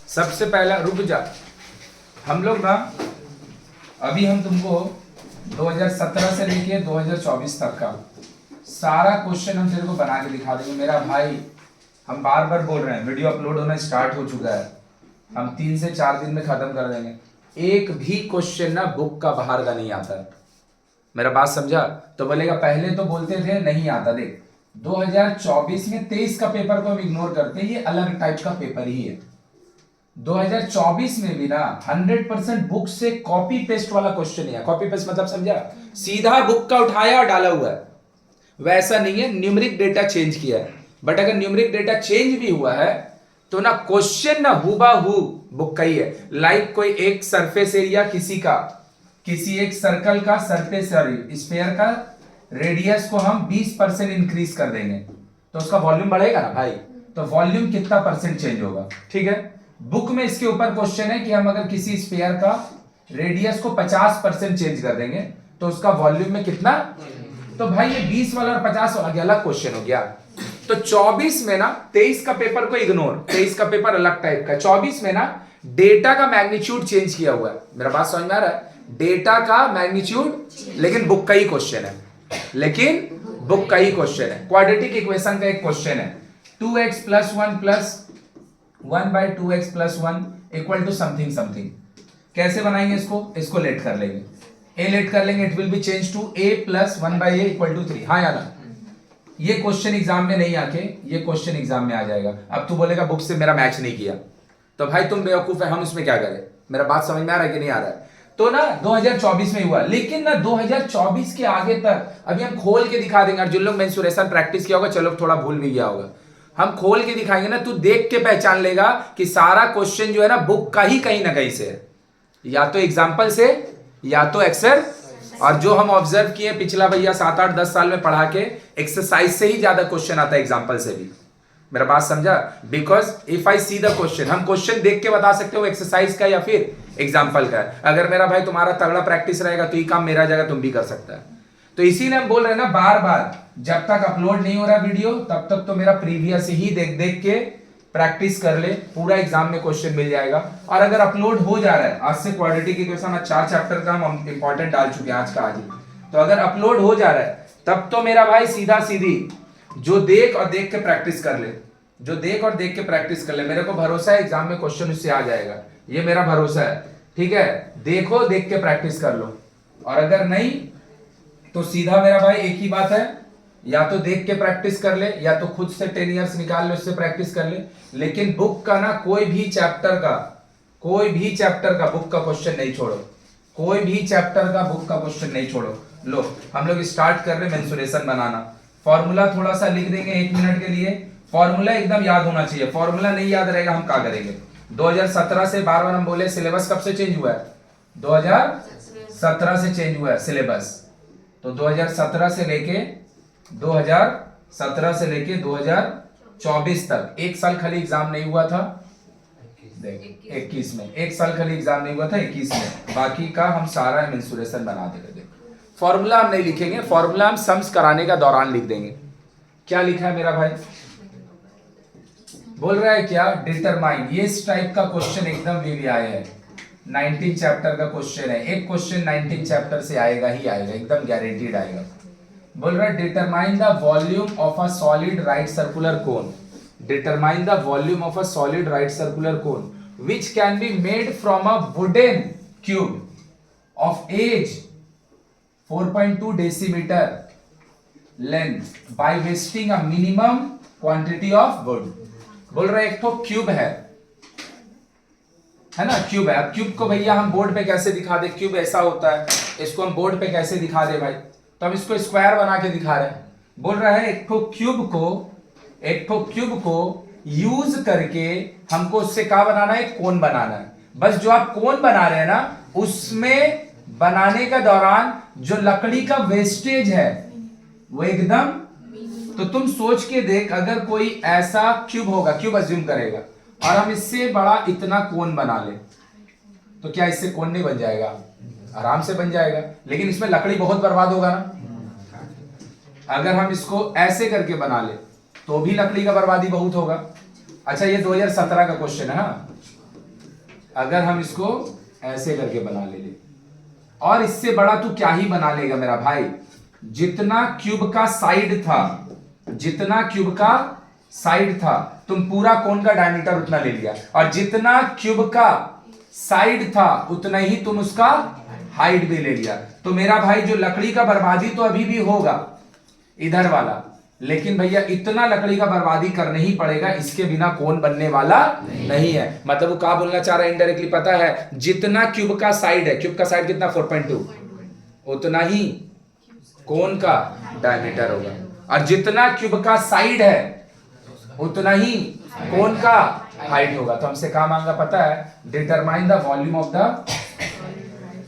सबसे पहला रुक जा, हम लोग ना अभी हम तुमको 2017 से लेके 2024 तक का सारा क्वेश्चन हम तेरे को बना के दिखा देंगे मेरा भाई। हम बार बार बोल रहे हैं, वीडियो अपलोड होना स्टार्ट हो चुका है, हम 3 से 4 दिन में खत्म कर देंगे। एक भी क्वेश्चन ना बुक का बाहर का नहीं आता, मेरा बात समझा? तो बोलेगा पहले तो बोलते थे नहीं आता। देख 2024 में 23 का पेपर को हम इग्नोर करते हैं, ये अलग टाइप का पेपर ही है। 2024 में भी ना 100% बुक से कॉपी पेस्ट वाला क्वेश्चन है। कॉपी पेस्ट मतलब समझा? सीधा बुक का उठाया और डाला हुआ है, वैसा नहीं है। न्यूमेरिक डेटा चेंज किया है, बट अगर न्यूमेरिक डेटा चेंज भी हुआ है तो ना क्वेश्चन ना हुबहू बुक का ही है। लाइक कोई एक सरफेस एरिया किसी एक सर्कल का सरफेस स्फीयर का रेडियस को हम 20% इंक्रीज कर देंगे तो उसका वॉल्यूम बढ़ेगा ना भाई। तो वॉल्यूम कितना परसेंट चेंज होगा, ठीक है। बुक में इसके ऊपर क्वेश्चन है कि हम अगर किसी स्फीयर का रेडियस को 50% चेंज कर देंगे तो उसका वॉल्यूम में कितना। तो भाई ये 20 वाला और 50 वाला अलग क्वेश्चन हो गया। तो 24 में ना 23 का पेपर को इग्नोर, 23 का पेपर अलग टाइप का, 24 में ना डेटा का मैग्नीट्यूड चेंज किया हुआ है। मेरा बात समझ में आ रहा है? डेटा का मैग्नीट्यूड, लेकिन बुक का ही क्वेश्चन है, क्वाड्रेटिक इक्वेशन का एक क्वेश्चन है। 2x plus 1 plus 1/2x plus 1 equal to something something. कैसे बनाएंगे इसको लेट कर लेंगे, a लेट कर लेंगे, it will be change to a plus 1/a equal to 3। हाँ या ना? ये क्वेश्चन एग्जाम में नहीं आके ये क्वेश्चन एग्जाम में आ जाएगा। अब तू बोलेगा बुक से मेरा मैच नहीं किया, तो भाई तुम बेवकूफ है, हम इसमें क्या करें? मेरा बात समझ में आ रहा है कि नहीं आ रहा है? तो ना 2024 में हुआ, लेकिन ना 2024 के आगे तक अभी हम खोल के दिखा देंगे। और जिन लोग मेंसुरेशन प्रैक्टिस किया होगा, चलो थोड़ा भूल भी गया होगा, हम खोल के दिखाएंगे ना, तू देख के पहचान लेगा कि सारा क्वेश्चन जो है ना बुक का ही कहीं ना कहीं से है, या तो एग्जाम्पल से या तो एक्सर। और जो हम ऑब्जर्व किए पिछला भैया 7, 8, 10 साल में पढ़ा के, एक्सरसाइज से ही ज्यादा क्वेश्चन आता है एग्जाम्पल से भी। मेरा बात समझा? Because if I see the question, हम क्वेश्चन देख के बता सकते हो एक्सरसाइज का या फिर एग्जाम्पल का है। अगर मेरा भाई तुम्हारा तगड़ा प्रैक्टिस रहेगा तो ये काम मेरा जगह तुम भी कर सकता है। तो इसी ने हम बोल रहे हैं ना बार बार, जब तक अपलोड नहीं हो रहा वीडियो तब तक तो मेरा प्रीवियस ही देख देख के प्रैक्टिस कर ले, पूरा एग्जाम में क्वेश्चन मिल जाएगा। और अगर अपलोड हो जा रहा है, आज से क्वाड्रेटिक इक्वेशन 4 चैप्टर का हम इंपॉर्टेंट डाल चुके हैं आज का आज ही, तो अगर अपलोड हो जा रहा है तब तो मेरा भाई सीधा सीधी जो देख और देख के प्रैक्टिस कर ले, मेरे को भरोसा है एग्जाम में क्वेश्चन उससे आ जाएगा, ये मेरा भरोसा है, ठीक है। देखो, देख के प्रैक्टिस कर लो। और अगर नहीं तो सीधा मेरा भाई एक ही बात है, या तो देख के प्रैक्टिस कर ले या तो खुद से 10 इयर्स निकाल ले, उससे प्रैक्टिस कर ले। लेकिन बुक का ना कोई भी चैप्टर का बुक का क्वेश्चन नहीं छोड़ो, कोई भी चैप्टर का बुक का क्वेश्चन नहीं छोड़ो। लो हम लोग स्टार्ट कर रहे मेंसुरेशन बनाना। फॉर्मूला थोड़ा सा लिख देंगे 1 मिनट के लिए, फॉर्मूला एकदम याद होना चाहिए। फॉर्मूला नहीं याद रहेगा हम क्या करेंगे? 2017 से बार बार हम बोले सिलेबस कब से चेंज हुआ है? 2017 से चेंज हुआ है सिलेबस। तो 2017 से लेके 2024 तक 1 साल खाली एग्जाम नहीं हुआ था। देख 21 में 1 साल खाली एग्जाम नहीं हुआ था 21 में, बाकी का हम सारा मेंसुरेशन बना देंगे। फॉर्मूला हम नहीं लिखेंगे, फॉर्मूला हम सम्स कराने का दौरान लिख देंगे। क्या लिखा है मेरा भाई? बोल रहा है क्या? डिटरमाइन। ये इस टाइप का क्वेश्चन एकदम भी आया है, 19 चैप्टर का क्वेश्चन है। एक क्वेश्चन 19 चैप्टर से आएगा ही आएगा, एकदम गारंटीड आएगा। बोल रहा है determine the volume of a solid right circular cone, determine the volume of a solid right circular cone which can be made from a wooden cube of edge 4.2 decimeter length by wasting a minimum quantity of wood. बोल रहा है एक तो cube है ना, cube है। अब cube को भैया हम बोर्ड पे कैसे दिखा दे? क्यूब ऐसा होता है, इसको हम बोर्ड पे कैसे दिखा दे भाई? तो हम इसको स्क्वायर बना के दिखा रहे हैं। बोल रहा है एक तो क्यूब को यूज करके हमको उससे क्या बनाना है? कोन बनाना है। बस जो आप कोन बना रहे हैं ना, उसमें बनाने का दौरान जो लकड़ी का वेस्टेज है वो एकदम, तो तुम सोच के देख, अगर कोई ऐसा क्यूब होगा, क्यूब अज्यूम करेगा, और हम इससे बड़ा इतना कोन बना ले, तो क्या इससे कोन नहीं बन जाएगा? आराम से बन जाएगा, लेकिन इसमें लकड़ी बहुत बर्बाद होगा ना। अगर हम इसको ऐसे करके बना ले तो भी लकड़ी का बर्बादी बहुत होगा। अच्छा ये 2017 का क्वेश्चन है, हाँ अगर हम इसको ऐसे करके बना ले, और इससे बड़ा तू क्या ही बना लेगा मेरा भाई। जितना क्यूब का साइड था, जितना क्यूब का साइड था, तुम पूरा कोन का डायमीटर उतना ले लिया, और जितना क्यूब का साइड था उतना ही तुम उसका हाइट भी ले लिया। तो मेरा भाई जो लकड़ी का बर्बादी तो अभी भी होगा इधर वाला, लेकिन भैया इतना लकड़ी का बर्बादी करना ही पड़ेगा, इसके बिना कोन बनने वाला नहीं है। मतलब वो क्या बोलना चाह रहा है इनडायरेक्टली पता है, जितना क्यूब का साइड है, क्यूब का साइड कितना 4.2, उतना ही कोन का डायमीटर होगा, और जितना क्यूब का साइड है उतना ही कोन का हाइट होगा। तो हमसे क्या मांगा पता है, determine the volume of the,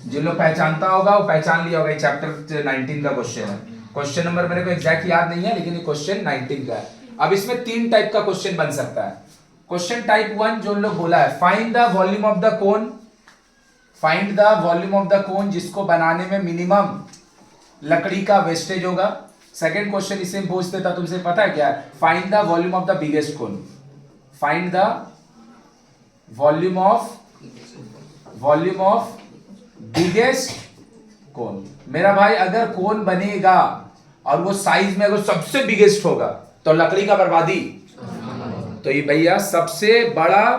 जिन लोग पहचानता होगा वो पहचान लिया होगा, चैप्टर 19 का क्वेश्चन है। क्वेश्चन नंबर मेरे को एग्जैक्ट याद नहीं है, लेकिन ये क्वेश्चन 19 का है। अब इसमें 3 टाइप का क्वेश्चन बन सकता है। क्वेश्चन टाइप 1 जो लोग बोला है, find the volume of the cone, find the volume of the cone जिसको बनाने में मिनिमम लकड़ी का वेस्टेज होगा। सेकंड क्वेश्चन इसे पूछ देता तुमसे पता है क्या है, find the volume of the biggest cone, find the volume of biggest cone. मेरा भाई अगर कोन बनेगा और वो साइज में अगर सबसे बिगेस्ट होगा तो लकड़ी का बर्बादी, तो ये भैया सबसे बड़ा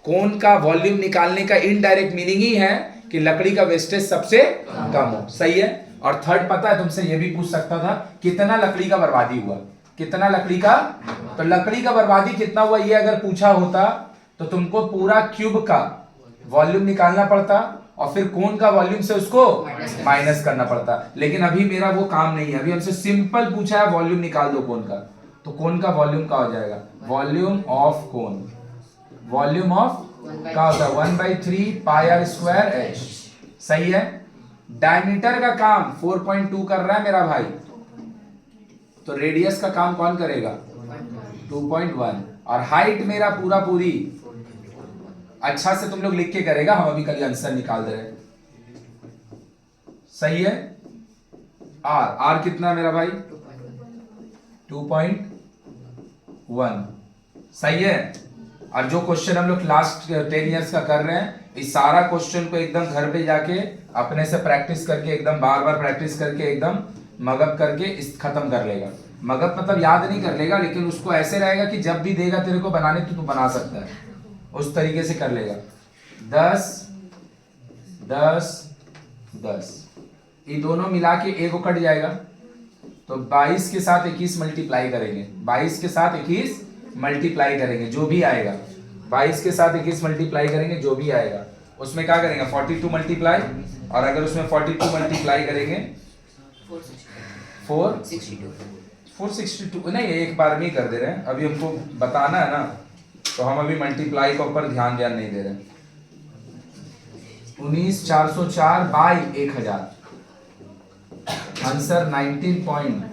कोन का वॉल्यूम निकालने का इनडायरेक्ट मीनिंग ही है कि लकड़ी का वेस्टेज सबसे कम हो। सही है। और थर्ड पता है तुमसे ये भी पूछ सकता था, कितना लकड़ी का बर्बादी हुआ, कितना लकड़ी का, तो लकड़ी का बर्बादी कितना हुआ ये अगर पूछा होता तो तुमको पूरा क्यूब का वॉल्यूम निकालना पड़ता और फिर कोन का वॉल्यूम से उसको माइनस करना पड़ता। लेकिन अभी मेरा वो काम नहीं है, अभी हमसे सिंपल पूछा है वॉल्यूम निकाल दो कोन का, तो कोन का वॉल्यूम क्या हो जाएगा, volume of cone, volume of क्या होता है 1/3 पाई आर स्क्वायर एच। सही है। डायमीटर का काम 4.2 कर रहा है मेरा भाई, तो रेडियस का काम कौन करेगा 2.1, और हाइट मेरा पूरा पूरी अच्छा से तुम लोग लिख के करेगा, हम अभी कल आंसर निकाल दे रहे हैं। सही है। आर कितना मेरा भाई 2.1। सही है। और जो क्वेश्चन हम लोग लास्ट 10 इयर्स का कर रहे हैं, इस सारा क्वेश्चन को एकदम घर पे जाके अपने से प्रैक्टिस करके, एकदम बार बार प्रैक्टिस करके, एकदम मगअप करके इस खत्म कर लेगा। मगअप मतलब याद नहीं कर लेगा, लेकिन उसको ऐसे रहेगा कि जब भी देगा तेरे को बनाने तो तू बना सकता है, उस तरीके से कर लेगा। 10 10 10 ये दोनों मिला के एक को कट जाएगा, तो 22 के साथ 21 मल्टीप्लाई करेंगे, 22 के साथ 21 मल्टीप्लाई करेंगे जो भी आएगा, 22 के साथ 21 मल्टीप्लाई करेंगे जो भी आएगा, उसमें क्या करेंगे 42 मल्टीप्लाई, और अगर उसमें 42 मल्टीप्लाई करेंगे 462 नहीं, एक बार में ही कर दे रहे हैं, अभी हमको बताना है ना, तो हम अभी मल्टीप्लाई के ऊपर ध्यान नहीं दे रहे हैं। 19404 बाई 1000, आंसर 19 पॉइंट।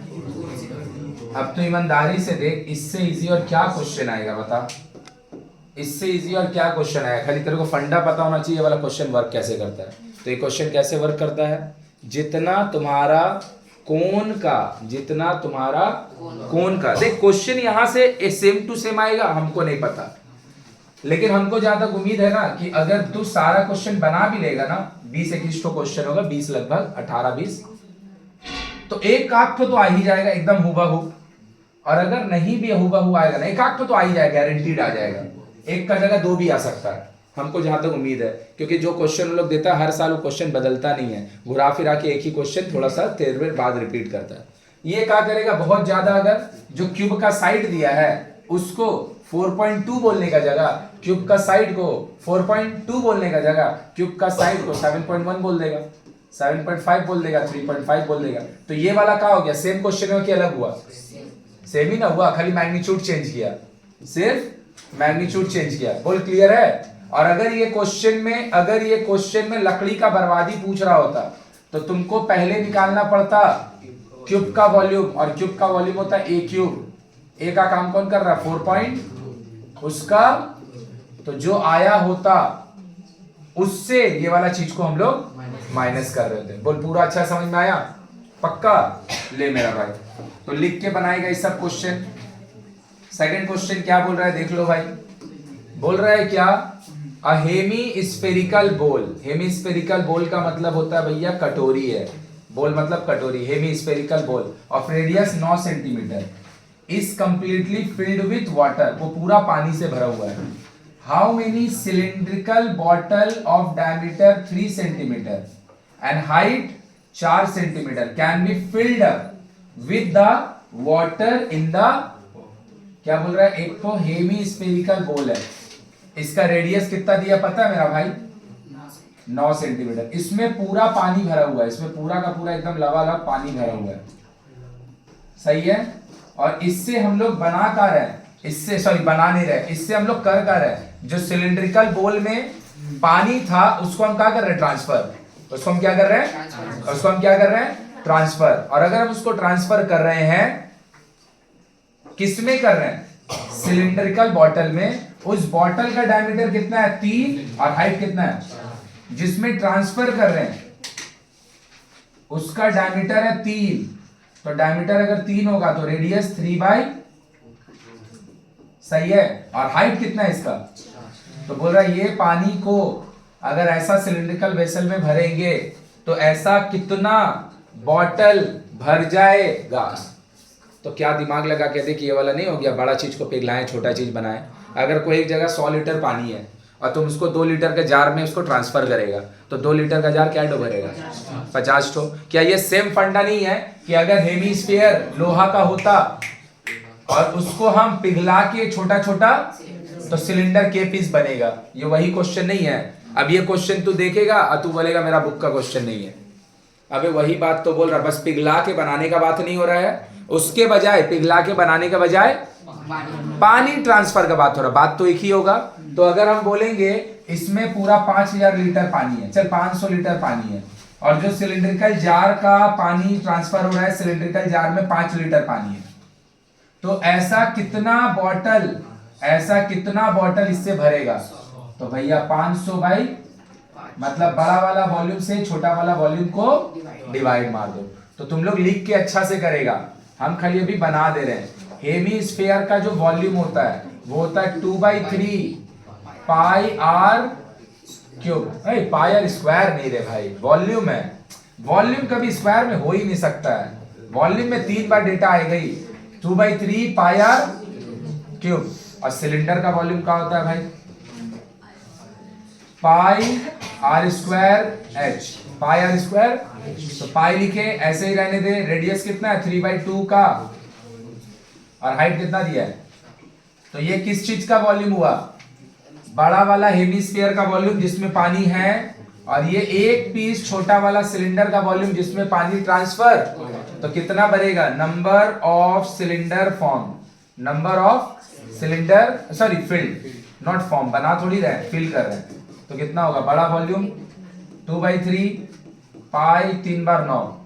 अब तो ईमानदारी से देख, इससे इजी और क्या क्वेश्चन आएगा बता, इससे इजी और क्या क्वेश्चन आएगा। खाली तेरे को फंडा पता होना चाहिए वाला क्वेश्चन वर्क कैसे करता है। तो ये क्वेश्चन कैसे वर्क करता है, जितना तुम्हारा कोन का, जितना तुम्हारा कोन का, देख क्वेश्चन यहां से सेम टू सेम आएगा, हमको नहीं पता, लेकिन हमको जहां तक उम्मीद है ना कि अगर तू सारा क्वेश्चन बना भी लेगा ना, 20-21 क्वेश्चन होगा, 20 लगभग 18-20, तो एक आध तो आ ही जाएगा एकदम हुबहू। और अगर नहीं भी हुबहू आएगा ना, एक आध तो आ ही जाएगा, गारंटीड आ जाएगा, एक का जगह 2 भी आ सकता है, हमको जहां तक उम्मीद है, क्योंकि जो क्वेश्चन लोग देता है हर साल वो क्वेश्चन बदलता नहीं है, घुरा फिरा के एक ही क्वेश्चन थोड़ा सा देर में बाद रिपीट करता है। ये क्या करेगा, बहुत ज्यादा अगर जो क्यूब का साइड दिया है उसको 4.2 बोलने का जगह, क्यूब का साइड को 4.2 बोलने का जगह क्यूब का साइड को 7.1 बोल देगा, 7.5 बोल देगा, 3.5 बोल देगा। तो ये वाला क्या हो गया, सेम क्वेश्चन में क्या अलग हुआ, सेम ही ना हुआ, खाली मैग्नीट्यूड चेंज किया, सिर्फ मैग्नीट्यूड चेंज किया। बोल क्लियर है। और अगर ये क्वेश्चन में लकड़ी का बर्बादी पूछ रहा होता तो तुमको पहले निकालना पड़ता क्यूब का वॉल्यूम, और क्यूब का वॉल्यूम होता है ए क्यूब, ए का काम कौन कर रहा है 4 पॉइंट, उसका तो जो आया होता उससे ये वाला चीज को हम लोग माइनस कर रहे थे। बोल पूरा अच्छा समझ में आया, पक्का ले मेरा भाई। तो लिख के बनाएगा ये सब क्वेश्चन। सेकंड क्वेश्चन क्या बोल रहा है देख लो भाई, बोल रहा है क्या, अ हेमी स्फेरिकल बोल, हेमी स्फेरिकल बोल का मतलब होता है भैया कटोरी है, बोल मतलब कटोरी, hemispherical bowl of radius 9 centimetre is completely filled with water, वो पूरा पानी से भरा हुआ है। How many cylindrical bottle of diameter 3 centimetre and height 4 centimetre can be filled up with the water in the, क्या बोल रहा है, एक तो हेमी स्फेरिकल बोल है, इसका रेडियस कितना दिया पता है मेरा भाई, 9 सेंटीमीटर, इसमें पूरा पानी भरा हुआ है, इसमें पूरा का पूरा एकदम लबालब पानी भरा हुआ है, सही है। और इससे हम लोग बना कर रहे हैं, इससे सॉरी बना नहीं रहे, इससे हम लोग कर रहे हैं, जो सिलिंड्रिकल बोल में पानी था उसको हम क्या कर रहे हैं, ट्रांसफर, उसको हम क्या कर रहे हैं, उसको हम क्या कर रहे हैं, ट्रांसफर। और अगर हम उसको ट्रांसफर कर रहे हैं, किसमें कर रहे हैं, सिलिंड्रिकल बॉटल में, उस बॉटल का डायमीटर कितना है 3 और हाइट कितना है, जिसमें ट्रांसफर कर रहे हैं उसका डायमीटर है 3, तो डायमीटर अगर 3 होगा तो रेडियस 3/, सही है। और हाइट कितना है इसका, तो बोल रहा है ये पानी को अगर ऐसा सिलिंड्रिकल वेसल में भरेंगे तो ऐसा कितना बॉटल भर जाएगा। तो क्या दिमाग लगा के देख, ये वाला नहीं हो गया, बड़ा चीज को पिघलाएं छोटा चीज बनाएं। अगर कोई एक जगह 100 लीटर पानी है और तुम उसको 2 लीटर के जार में उसको ट्रांसफर करेगा तो 2 लीटर का जार क्या डो भरेगा, 50 ठो। क्या ये सेम फंडा नहीं है कि अगर हेमीस्फीयर लोहा का होता और उसको हम पिघला के छोटा छोटा तो सिलेंडर के पीस बनेगा। ये वही क्वेश्चन नहीं है। अब ये क्वेश्चन तू देखेगा और तू बोलेगा मेरा बुक का क्वेश्चन नहीं है। अबे वही बात तो बोल रहा, बस पिघला के बनाने का बात नहीं हो रहा है, उसके बजाय पिघला के बनाने के बजाय पानी ट्रांसफर का बात हो रहा, बात तो एक ही होगा। तो अगर हम बोलेंगे इसमें पूरा 5000 लीटर पानी है, चल 500 लीटर पानी है, और जो सिलिंड्रिकल जार का पानी ट्रांसफर हो रहा है, सिलिंड्रिकल जार में 5 लीटर पानी है, तो ऐसा कितना बॉटल इससे भरेगा। तो भैया 500 बाई मतलब बड़ा वाला वॉल्यूम से छोटा वाला वॉल्यूम को डिवाइड मार दो। तो तुम लोग लिख के अच्छा से करेगा, हम खाली अभी बना दे रहे हैं। हेमीस्फीयर का जो वॉल्यूम होता है वो होता है 2/3 pi r cube. Pi r square नहीं रे भाई, वॉल्यूम है, वॉल्यूम कभी स्क्वायर में हो ही नहीं सकता है। वॉल्यूम में 3 बार डेटा आएगा ही, 2/3 पाई आर क्यूब। और सिलेंडर का वॉल्यूम क्या होता है भाई, pi r square h, pi r square. तो पाई लिखे, ऐसे ही रहने दे। रेडियस कितना है 3/2 का, और हाइट कितना दिया है। तो ये किस चीज का वॉल्यूम हुआ, बड़ा वाला हेमीस्फीयर का वॉल्यूम जिसमें पानी है, और ये एक पीस छोटा वाला सिलेंडर का वॉल्यूम जिसमें पानी ट्रांसफर। तो कितना बढ़ेगा, number of cylinder form, number of cylinder sorry field, not form, बना थोड़ी रहे, फिल कर रहे हैं। तो कितना होगा, बड़ा वॉल्यूम 2/3 पाई 3 बार 9।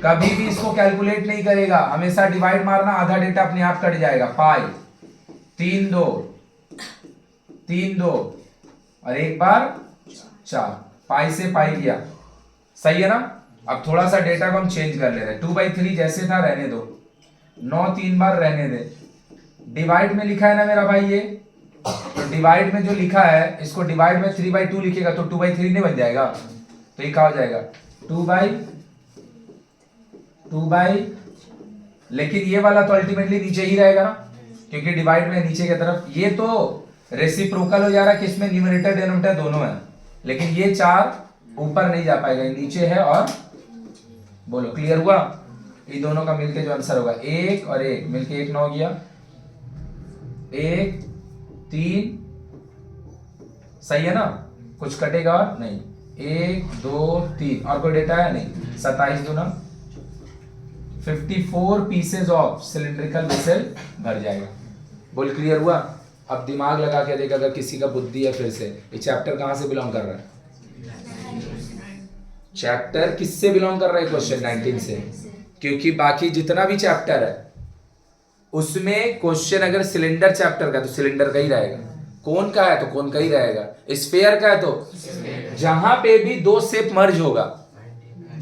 कभी भी इसको कैलकुलेट नहीं करेगा, हमेशा डिवाइड मारना, आधा डेटा अपने आप कट जाएगा। पाई 3 2 और एक बार 4, पाई से पाई गया, सही है ना। अब थोड़ा सा डेटा को हम चेंज कर ले रहे हैं, 2/3 जैसे था रहने दो, 9 3 बार रहने दे। डिवाइड में लिखा है ना मेरा भाई, ये तो डिवाइड में जो लिखा है इसको डिवाइड में 3/2 लिखेगा तो 2/3 नहीं बन जाएगा। तो ये क्या हो जाएगा 2/2, लेकिन ये वाला तो अल्टीमेटली नीचे ही रहेगा ना, क्योंकि डिवाइड में नीचे की तरफ। ये तो रेसिप्रोकल हो जा रहा है कि इसमें न्यूमरेटर डिनोमिनेटर दोनों है, लेकिन ये 4 ऊपर नहीं जा पाएगा, नीचे है। और बोलो क्लियर हुआ, ये दोनों का मिलके जो आंसर होगा 1 और 1 मिलके 1 9 गया, 1 3, सही है ना, कुछ कटेगा और नहीं, 1 2 3 और कोई डेटा है नहीं, 27 दूना 54 पीसेज ऑफ सिलिंड्रिकल वेसल भर जाएगा। बोल क्लियर हुआ। अब दिमाग लगा के देख, अगर किसी का बुद्धि है फिर से, ये चैप्टर कहां से बिलोंग कर रहा है, चैप्टर किससे बिलोंग कर रहा है, क्वेश्चन 19 से। क्योंकि बाकी जितना भी चैप्टर है उसमें क्वेश्चन अगर सिलेंडर चैप्टर का तो सिलेंडर का ही रहेगा, कोन का है तो कोन का ही रहेगा, स्फीयर का है तो जहां पे भी 2 शेप मर्ज होगा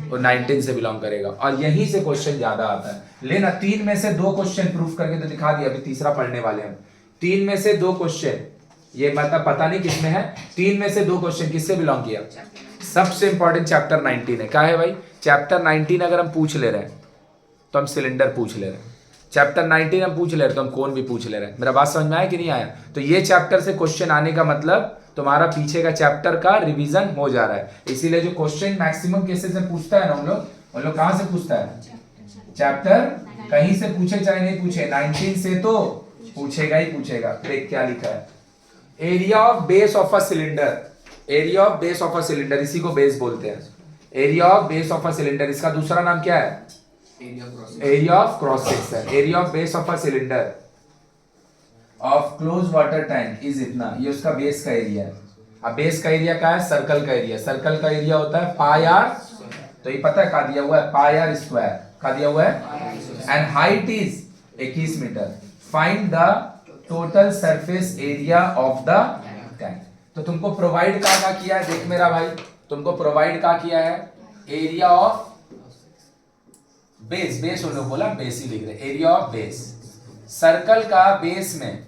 वो 19 से बिलोंग करेगा। और यहीं से क्वेश्चन ज्यादा आता है। लेना 3 में से 2 क्वेश्चन प्रूफ करके तो दिखा दिया, अभी तीसरा पढ़ने वाले हम। 3 में से 2 क्वेश्चन ये मतलब पता नहीं किसमें है, 3 में से 2 क्वेश्चन किससे बिलोंग किया? सबसे इंपॉर्टेंट चैप्टर 19 है। क्या है भाई? चैप्टर 19 अगर हम पूछ ले रहे हैं तो हम सिलेंडर पूछ ले रहे हैं, चैप्टर 19 हम पूछ ले रहे हैं तो हम कोन भी पूछ ले रहे हैं। मेरा बात समझ में आया कि नहीं आया? तो ये चैप्टर से क्वेश्चन आने का मतलब तुम्हारा पीछे का चैप्टर का रिवीजन हो जा रहा है। इसीलिए जो क्वेश्चन मैक्सिमम केसेस से पूछता है ना हम लोग कहां से पूछता है? चैप्टर कहीं से पूछे चाहे नहीं पूछे, 19 से तो पूछेगा ही पूछेगा। देख क्या लिखा है, area of base of a cylinder, area of base of a cylinder, इसी को बेस बोलते हैं, area of base of a cylinder. इसका दूसरा नाम क्या है? Area of cross section. Area of base of a cylinder of close water tank is इतना, ये उसका बेस का एरिया है। अब बेस का एरिया क्या है? सर्कल का एरिया। सर्कल का एरिया होता है पाई आर, तो ये पता है क्या दिया हुआ है? Pi r square. क्या दिया हुआ है? And height is 21 meter. Find the total surface area of the tank. तो तुमको प्रोवाइड क्या किया है? देख मेरा भाई, तुमको प्रोवाइड क्या किया है? एरिया ऑफ बेस, बेस उन्होंने बोला, बेस ही लिख रहे, एरिया ऑफ बेस। सर्कल का बेस में,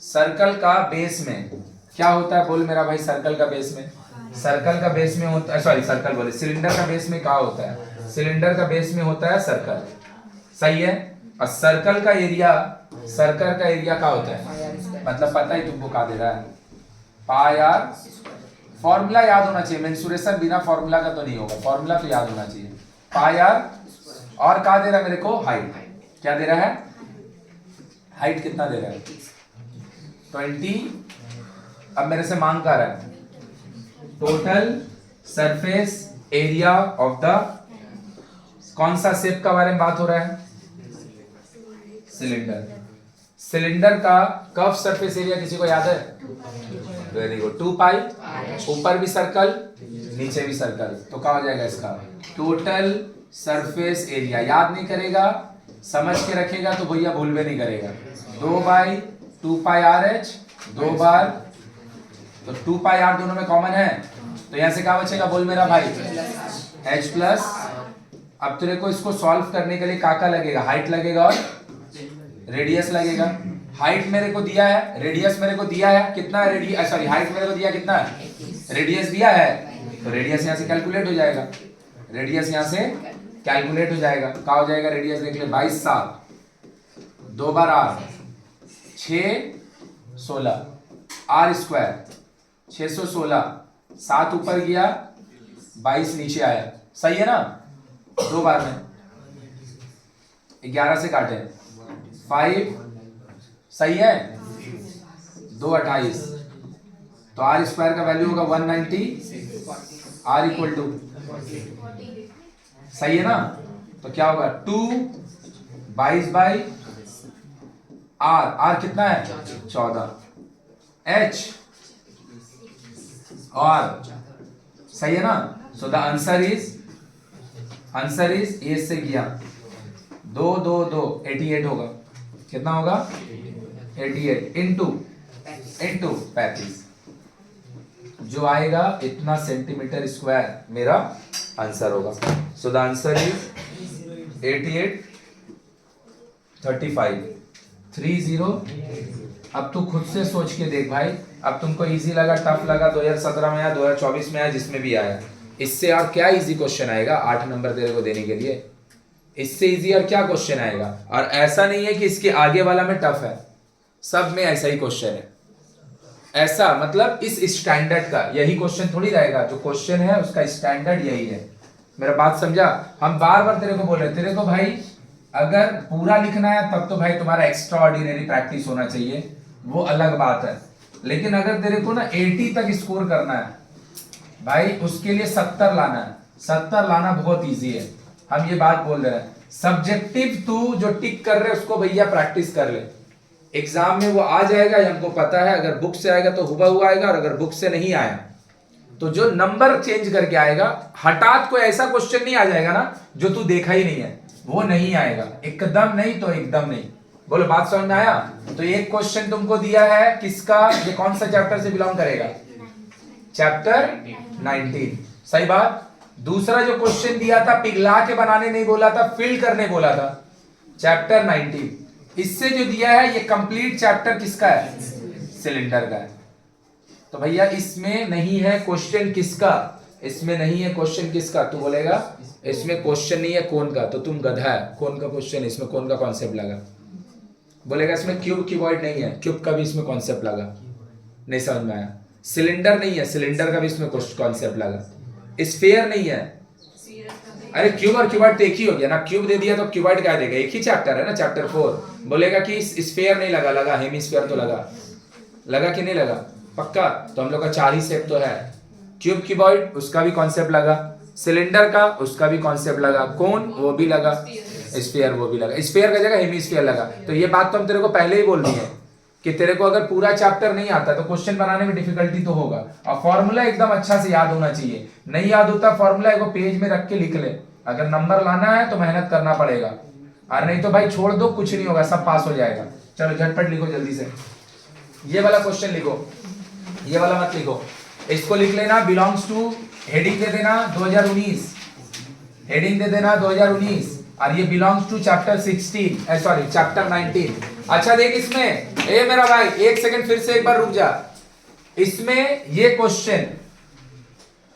सर्कल का बेस में क्या होता है? बोल मेरा भाई, सर्कल का बेस में, सर्कल का बेस में होता है, सॉरी सर्कल बोले, सिलेंडर का बेस में क्या होता है? सिलेंडर का बेस में होता है सर्कल, सही है। और सर्कल का एरिया, सर्कल का एरिया क्या होता है? मतलब पता ही तुमको क्या दे रहा है? Pi are. फॉर्मूला याद होना चाहिए, मेंसुरेशन बिना फॉर्मूला का तो नहीं होगा, फॉर्मूला तो याद होना चाहिए। पाई आर और क्या दे रहा है मेरे को? हाइट। क्या दे रहा है? हाइट कितना दे रहा है? 20। अब मेरे से मांग कर रहा है total surface area of the, कौन सा शेप का बारे में बात हो रहा है? सिलेंडर। सिलेंडर का कर्व सरफेस एरिया किसी को याद है? वेरी गुड, 2 पाई, ऊपर भी सर्कल नीचे भी सर्कल, तो क्या हो जाएगा इसका? Total surface area. याद नहीं करेगा, समझ के रखेगा तो भैया भूल भी नहीं करेगा। 2/2 पाई आर एच, 2 बार, तो 2 पाई आर दोनों में कॉमन है, तो यहां से क्या बचेगा? बोल मेरा भाई, एच प्लस। अब तेरे को इसको सॉल्व करने के लिए क्या लगेगा? हाइट लगेगा और रेडियस लगेगा। हाइट मेरे को दिया है, रेडियस मेरे को दिया है, कितना है रेडियस, सॉरी हाइट मेरे को दिया कितना है? रेडियस दिया है, तो रेडियस यहां से कैलकुलेट हो जाएगा, रेडियस यहां से कैलकुलेट हो जाएगा। क्या हो जाएगा? रेडियस देख ले, 22 7, 2 बार आर, 6 16, आर स्क्वायर 616, 7 ऊपर गया 22 नीचे आया, सही है ना? 2 बार में 11 से काटे 5, सही है? 2 28, तो आर स्क्वायर का वैल्यू होगा 190, आर इक्वल टू, सही है ना? तो क्या होगा? 2 22 बाई आर, आर कितना है? 14, एच और, सही है ना? So the answer is a से किया 2 2 2 88 होगा। कितना होगा? 88 इंटू 35, जो आएगा इतना सेंटीमीटर स्क्वायर मेरा आंसर होगा। So the answer is 88 35 30। अब तू खुद से सोच के देख भाई, अब तुमको इजी लगा, टफ लगा, 2017 में आया, 2024 में आया, जिसमें भी आया, इससे और क्या इजी क्वेश्चन आएगा 8 नंबर तेरे को देने के लिए? इससे इजी और क्या क्वेश्चन आएगा? और ऐसा नहीं है कि इसके आगे वाला में टफ है, सब में ऐसा ही क्वेश्चन है। ऐसा मतलब इस स्टैंडर्ड का यही क्वेश्चन थोड़ी रहेगा, जो क्वेश्चन है उसका स्टैंडर्ड यही है। मेरा बात समझा? हम बार बार तेरे को बोल रहे, तेरे को भाई अगर पूरा लिखना है तब तो भाई तुम्हारा एक्स्ट्रा ऑर्डिनरी प्रैक्टिस होना चाहिए, वो अलग बात है। लेकिन अगर तेरे को ना 80 तक स्कोर करना है भाई, उसके लिए 70 लाना है। 70 लाना बहुत इजी है, हम ये बात बोल रहे हैं। सब्जेक्टिव तू जो टिक कर रहे उसको भैया प्रैक्टिस कर ले, एग्जाम में वो आ जाएगा, हमको पता है। अगर बुक से आएगा तो हुबहू आएगा, और अगर बुक से नहीं आया तो जो नंबर चेंज करके आएगा, हठात कोई ऐसा क्वेश्चन नहीं आ जाएगा ना जो तू देखा ही नहीं है, वो नहीं आएगा, एकदम नहीं तो एकदम नहीं। बोलो बात समझ में आया? तो एक क्वेश्चन तुमको दिया है किसका, ये कौन सा चैप्टर से बिलोंग करेगा? चैप्टर 19, सही बात। दूसरा जो क्वेश्चन दिया था पिघला के बनाने नहीं बोला था, फिल करने बोला था, चैप्टर 19। इससे जो दिया है ये कंप्लीट चैप्टर किसका है? सिलेंडर का है। तो भैया इसमें नहीं है क्वेश्चन किसका, इसमें नहीं है क्वेश्चन किसका, तू बोलेगा इसमें क्वेश्चन नहीं है कोन का, तो तुम गधा है, कोन का क्वेश्चन, इसमें कोन का कॉन्सेप्ट लगा। बोलेगा इसमें क्यूब क्यूबॉइड नहीं है, क्यूब का भी इसमें कॉन्सेप्ट लगा, नहीं समझ में आया। सिलेंडर नहीं है, सिलेंडर का भी इसमें कॉन्सेप्ट लगा। स्फीयर नहीं है, अरे क्यूब और क्यूबॉइड तो एक ही हो गया ना, क्यूब दे दिया तो क्यूबॉइड क्या देगा, एक ही चैप्टर है ना, चैप्टर 4। बोलेगा कि स्फीयर नहीं लगा, लगा हेमिस्फीयर तो लगा, लगा कि नहीं लगा, पक्का। तो हम लोग का 4 ही सेट तो है, क्यूब क्यूबॉइड उसका भी कॉन्सेप्ट लगा, सिलेंडर का उसका भी कॉन्सेप्ट लगा, कोन वो भी लगा, स्फीयर वो भी लगा, स्फीयर का जगह हेमिस्फीयर लगा। तो ये बात तो हम तेरे को पहले ही बोल दी है कि तेरे को अगर पूरा चैप्टर नहीं आता तो क्वेश्चन बनाने में डिफिकल्टी तो होगा, और फॉर्मूला एकदम अच्छा से याद होना चाहिए। नहीं याद होता फॉर्मूला एक पेज में रख के लिख ले, अगर नंबर लाना है तो मेहनत करना पड़ेगा, और नहीं तो भाई छोड़ दो, कुछ नहीं होगा, सब पास हो जाएगा। चलो झटपट लिखो जल्दी से, ये वाला क्वेश्चन लिखो, ये वाला मत लिखो, इसको लिख लेना, बिलोंग्स टू, हेडिंग दे देना 2019, हेडिंग दे देना 2019, और ये belongs to chapter 16, sorry chapter 19। अच्छा देख इसमें, ए मेरा भाई एक सेकंड फिर से एक बार रुक जा, इसमें ये क्वेश्चन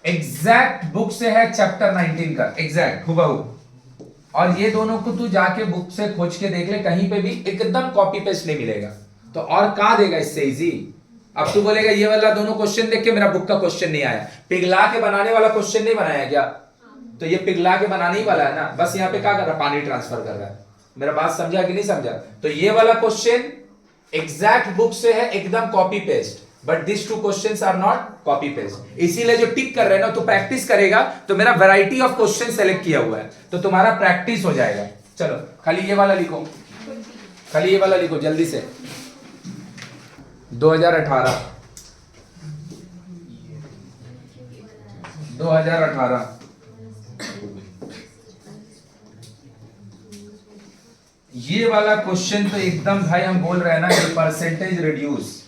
एग्जैक्ट बुक से है चैप्टर 19 का, एग्जैक्ट हुबहू, और ये दोनों को तू जाके बुक से खोज के देख ले, कहीं पे भी एकदम कॉपी पेस्ट नहीं मिलेगा। तो और क्या देगा इससे इजी। अब तू बोलेगा ये वाला दोनों क्वेश्चन देख के मेरा बुक का क्वेश्चन नहीं आया, पिघला के बनाने वाला क्वेश्चन नहीं बनाया क्या, तो ये पिघला के बनाने ही वाला है ना, बस यहाँ पे क्या कर रहा है, पानी ट्रांसफर कर रहा है। मेरा बात समझा कि नहीं समझा। तो ये वाला क्वेश्चन एग्जैक्ट बुक से है, एकदम copy paste, but this two questions are not copy paste. इसीलिए जो टिक कर रहे हैं ना, तो प्रैक्टिस करेगा तो मेरा वैरायटी ऑफ क्वेश्चन सेलेक्ट किया हुआ है, तो तुम्हारा प्रैक्टिस हो जाएगा। चलो खाली ये वाला लिखो, खाली ये वाला लिखो जल्दी से, 2018 ये वाला क्वेश्चन तो एकदम भाई हम बोल रहे हैं ना कि परसेंटेज रिड्यूस,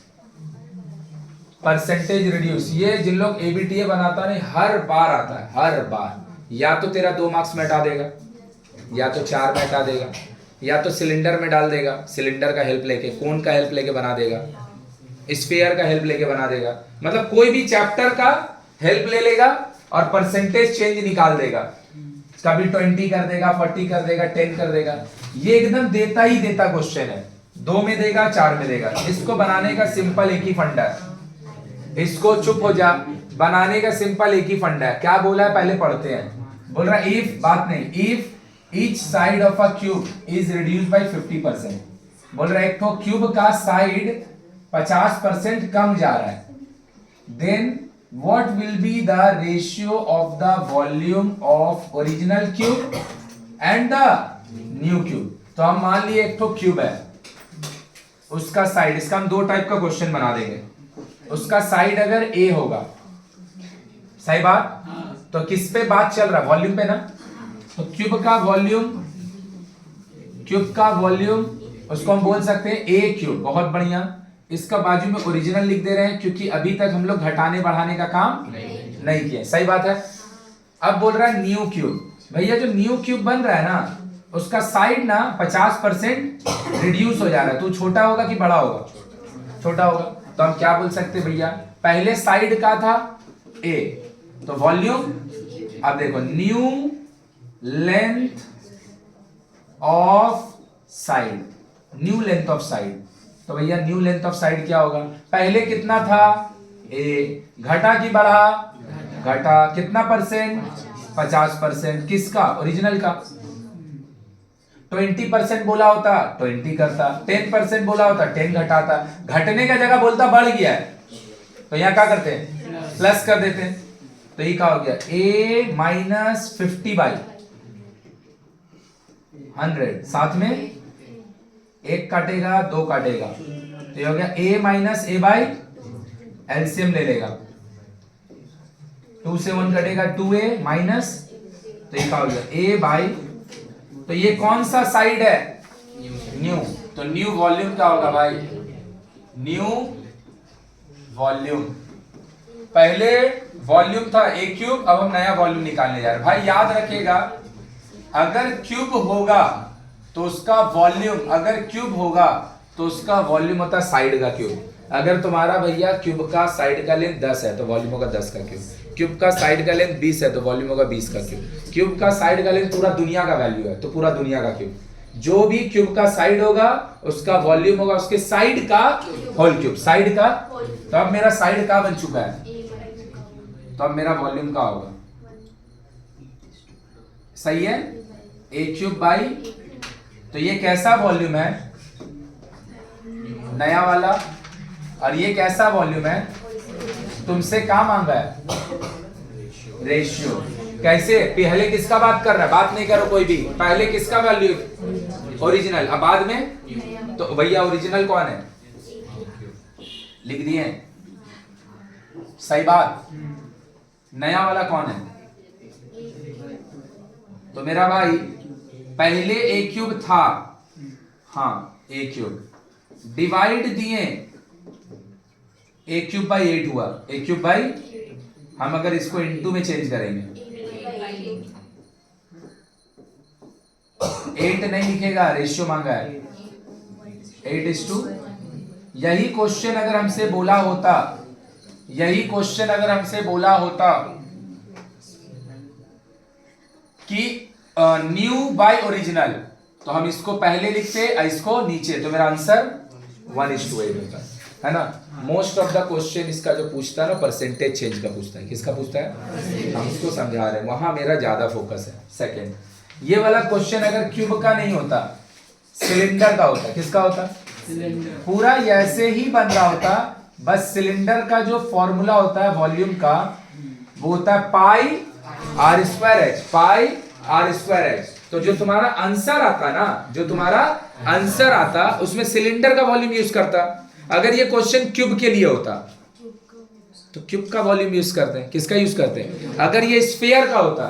परसेंटेज रिड्यूस, ये जिन लोग एबीटीए बनाता नहीं हर बार आता है, हर बार, या तो तेरा 2 मार्क्स में हटा देगा, या तो 4 में हटा देगा, या तो सिलेंडर में डाल देगा, सिलेंडर का हेल्प लेके, कोन का हेल्प लेके बना देगा, स्फीयर का हेल्प लेके बना देगा, मतलब कोई भी चैप्टर का हेल्प ले लेगा और परसेंटेज चेंज निकाल देगा, कभी 20 कर देगा, 40 कर देगा, 10 कर देगा, ये एकदम देता ही देता क्वेश्चन है, 2 में देगा, 4 में देगा। इसको बनाने का सिंपल एक ही फंडा है, इसको चुप हो जा, बनाने का सिंपल एक ही फंडा है। क्या बोला है पहले पढ़ते हैं, बोल रहा है इफ, बात नहीं, if each side of a cube is reduced by 50%, बोल रहा है एक तो क्यूब का साइड 50% कम जा रहा है, then what will be the ratio of the volume of original cube and the new cube। तो हम मान लिए एक तो क्यूब है, उसका साइड, इसका हम 2 टाइप का क्वेश्चन बना देंगे, उसका साइड अगर ए होगा, सही बात, तो किस पे बात चल रहा है, वॉल्यूम पे ना, तो क्यूब का वॉल्यूम, क्यूब का वॉल्यूम उसको हम बोल सकते हैं ए क्यूब, बहुत बढ़िया। इसका बाजू में ओरिजिनल लिख दे रहे हैं क्योंकि अभी तक हम लोग घटाने बढ़ाने का काम नहीं किया, सही बात है। अब बोल रहा है न्यू क्यूब, भैया जो न्यू क्यूब बन रहा है ना, उसका साइड ना 50% रिड्यूस हो जा रहा है, तो छोटा होगा कि बड़ा होगा, छोटा होगा। तो हम क्या बोल सकते हैं भैया, पहले साइड का था ए, तो वॉल्यूम, अब देखो new length of side, new length of side, तो भैया न्यू लेंथ ऑफ साइड क्या होगा, पहले कितना था ए, घटा कि बढ़ा, घटा, कितना परसेंट, 50%, किसका, ओरिजिनल का। 20% बोला होता 20 करता, 10% बोला होता 10 घटाता, घटने का जगह बोलता बढ़ गया है, तो यहाँ क्या करते हैं, प्लस कर देते हैं, तो ये क्या हो गया, a माइनस 50/100, साथ में एक काटेगा, 2 काटेगा, तो ये हो गया a minus a by LCM ले लेगा, 2 से 1 कटेगा, 2a माइनस, तो ये क्या हो गया a बाई, तो ये कौन सा साइड है, न्यू, तो न्यू वॉल्यूम क्या होगा भाई, न्यू वॉल्यूम, पहले वॉल्यूम था a क्यूब, अब हम नया वॉल्यूम निकालने जा रहे हैं। भाई याद रखिएगा, अगर क्यूब होगा तो उसका वॉल्यूम, अगर क्यूब होगा तो उसका वॉल्यूम होता है साइड का क्यूब, अगर तुम्हारा भैया क्यूब का साइड का लेंथ 10 है तो वॉल्यूम होगा 10 का क्यूब। क्यूब का साइड का लेंथ 20 है तो वॉल्यूम होगा 20 का क्यूब। क्यूब का साइड का लेंथ पूरा दुनिया का वैल्यू है तो पूरा दुनिया का क्यूब। जो भी क्यूब का साइड होगा उसका वॉल्यूम होगा उसके साइड का होल क्यूब, साइड का। तो अब मेरा साइड का बन चुका है, तो अब मेरा वॉल्यूम का होगा, सही है, ए क्यूब बाई। तो ये कैसा वॉल्यूम है, नया वाला, और ये कैसा वॉल्यूम है, तुमसे क्या मांगा है, रेशियो। कैसे, पहले किसका बात कर रहा है, बात नहीं करो कोई भी, पहले किसका वैल्यू, ओरिजिनल, अब बाद में तो भैया ओरिजिनल कौन है, लिख दिए, सही बात। नया वाला कौन है, तो मेरा भाई पहले ए क्यूब था, हाँ ए क्यूब डिवाइड दिए ए क्यूब बाई 8 हुआ, ए क्यूब बाई, हम अगर इसको इनटू में चेंज करेंगे 8 नहीं लिखेगा, रेशियो मांगा है 8:2। यही क्वेश्चन अगर हमसे बोला होता, यही क्वेश्चन अगर हमसे बोला होता कि न्यू बाय ओरिजिनल, तो हम इसको पहले लिखते इसको नीचे, तो मेरा आंसर 1:8 होता है ना। मोस्ट ऑफ द क्वेश्चन इसका जो पूछता है ना परसेंटेज चेंज का पूछता है, किसका पूछता है, हम इसको समझा रहे हैं, वहां मेरा ज्यादा फोकस है। सेकंड, ये वाला क्वेश्चन अगर क्यूब का नहीं होता, सिलेंडर का होता, किसका होता, पूरा ऐसे ही बन रहा होता, बस सिलेंडर का जो फॉर्मूला होता है वॉल्यूम का वो होता है pi r square h, pi r square h. तो जो तुम्हारा आंसर आता ना, जो तुम्हारा आंसर आता उसमें सिलेंडर का वॉल्यूम यूज करता। अगर ये क्वेश्चन क्यूब के लिए होता तो क्यूब का वॉल्यूम यूज करते हैं, किसका यूज करते हैं, अगर ये स्फीयर का होता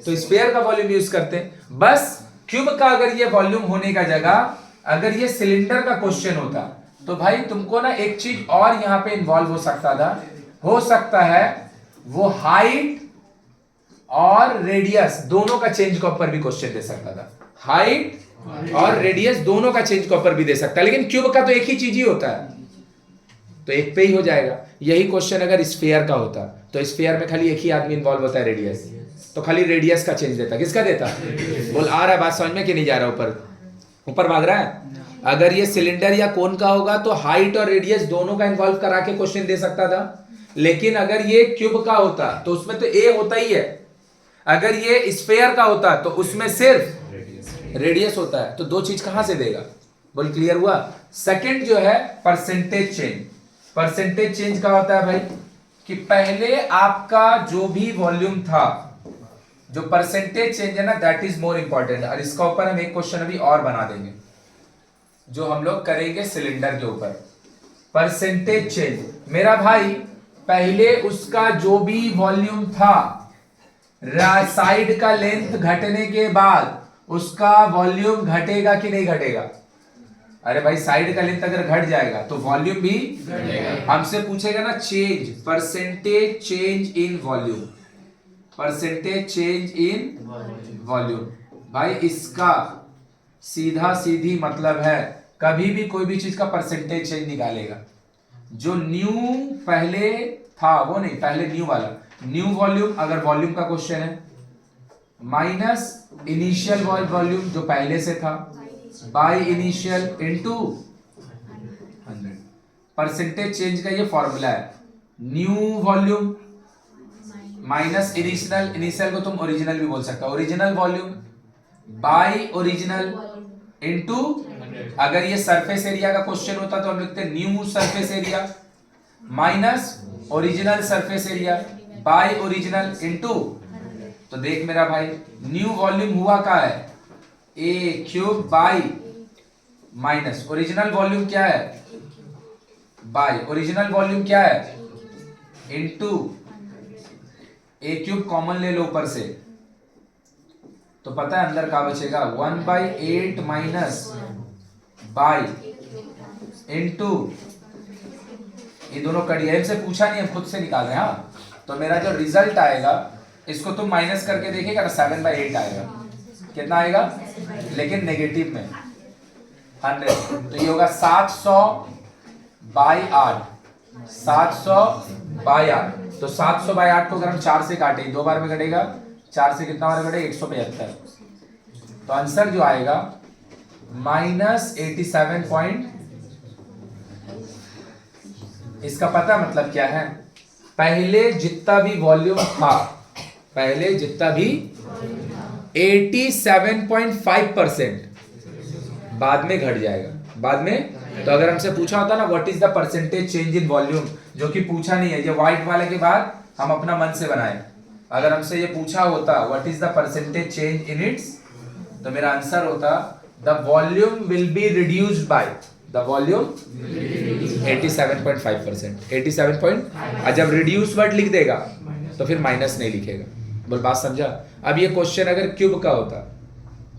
तो स्फीयर का वॉल्यूम यूज करते हैं। बस क्यूब का अगर ये वॉल्यूम होने का जगह अगर ये सिलेंडर का क्वेश्चन होता तो भाई तुमको ना एक चीज और यहां पे इन्वॉल्व हो सकता था, हो सकता है वो हाइट और रेडियस दोनों का चेंज के ऊपर भी क्वेश्चन दे सकता था, हाइट और रेडियस दोनों का चेंज के ऊपर भी दे सकता है। लेकिन क्यूब का तो एक ही चीज ही होता है तो एक पे ही हो जाएगा। यही क्वेश्चन अगर स्फीयर का होता तो स्फीयर में खाली एक ही आदमी इन्वॉल्व होता है, रेडियस, तो खाली रेडियस का चेंज देता, किसका देता, बोल आ रहा है बात समझ में कि नहीं जा रहा, ऊपर भाग रहा है। अगर ये सिलेंडर या कोन का होगा तो हाइट और रेडियस दोनों का इन्वॉल्व करा के क्वेश्चन दे सकता था। लेकिन अगर ये क्यूब का होता तो उसमें तो ए होता ही है, अगर ये स्फीयर का होता तो उसमें सिर्फ रेडियस होता है, तो दो चीज कहां से देगा, बोल क्लियर हुआ। सेकंड जो है परसेंटेज चेंज, परसेंटेज चेंज का होता है भाई कि पहले आपका जो भी वॉल्यूम था, जो परसेंटेज चेंज है ना दैट इज मोर इंपॉर्टेंट। और इसका ऊपर हम एक क्वेश्चन अभी और बना देंगे जो हम लोग करेंगे सिलेंडर के ऊपर, परसेंटेज चेंज। मेरा भाई पहले उसका जो भी वॉल्यूम था, साइड का लेंथ घटने के बाद उसका वॉल्यूम घटेगा कि नहीं घटेगा, अरे भाई साइड का लेंथ अगर घट जाएगा तो वॉल्यूम भी घटेगा। हमसे पूछेगा ना change, percentage change in volume, percentage change in volume. भाई इसका सीधा सीधी मतलब है कभी भी कोई भी चीज का परसेंटेज चेंज निकालेगा, जो न्यू पहले था वो नहीं, पहले न्यू वाला, न्यू वॉल्यूम अगर वॉल्यूम का क्वेश्चन है, माइनस इनिशियल वॉल्यूम जो पहले से था by initial into 100। Percentage change का ये फॉर्मूला है, new volume minus initial, initial को तुम ओरिजिनल भी बोल सकते हो, original volume by original into, अगर ये सरफेस एरिया का क्वेश्चन होता तो हम लिखते new surface area minus original surface area by original into. तो देख मेरा भाई न्यू वॉल्यूम हुआ क्या है, a cube by minus original volume क्या है, बाय ओरिजिनल वॉल्यूम क्या है इनटू ए क्यूब कॉमन ले लो ऊपर से, तो पता है अंदर क्या बचेगा 1/8 माइनस बाय इनटू, ये दोनों कड़ी से पूछा नहीं, हम खुद से निकाल रहे हैं। हाँ तो मेरा जो रिजल्ट आएगा इसको तुम माइनस करके देखेगा ना 7/8 आएगा, कितना आएगा, लेकिन नेगेटिव में 100, तो ये होगा 700 बाई 8, 700 बाई 8। तो 700 बाई 8 को अगर हम 4 से काटें, 2 बार में कटेगा, 4 से कितना बार कटेगा, 175। तो आंसर जो आएगा -87 इसका पता मतलब क्या है, पहले जितना भी वॉल्यूम था, पहले जितना भी 87.5% बाद में घट जाएगा, बाद में। तो अगर हमसे पूछा होता ना what is the percentage change in volume, जो कि पूछा नहीं है, ये व्हाइट वाले के बाद हम अपना मन से बनाए। अगर हमसे ये पूछा होता what is the percentage change in its, तो मेरा आंसर होता the volume will be reduced by, the volume 87.5%, 87 point. जब रिड्यूस वर्ड लिख देगा तो फिर माइनस नहीं लिखेगा। बोल बात समझा। अब ये क्वेश्चन अगर क्यूब का होता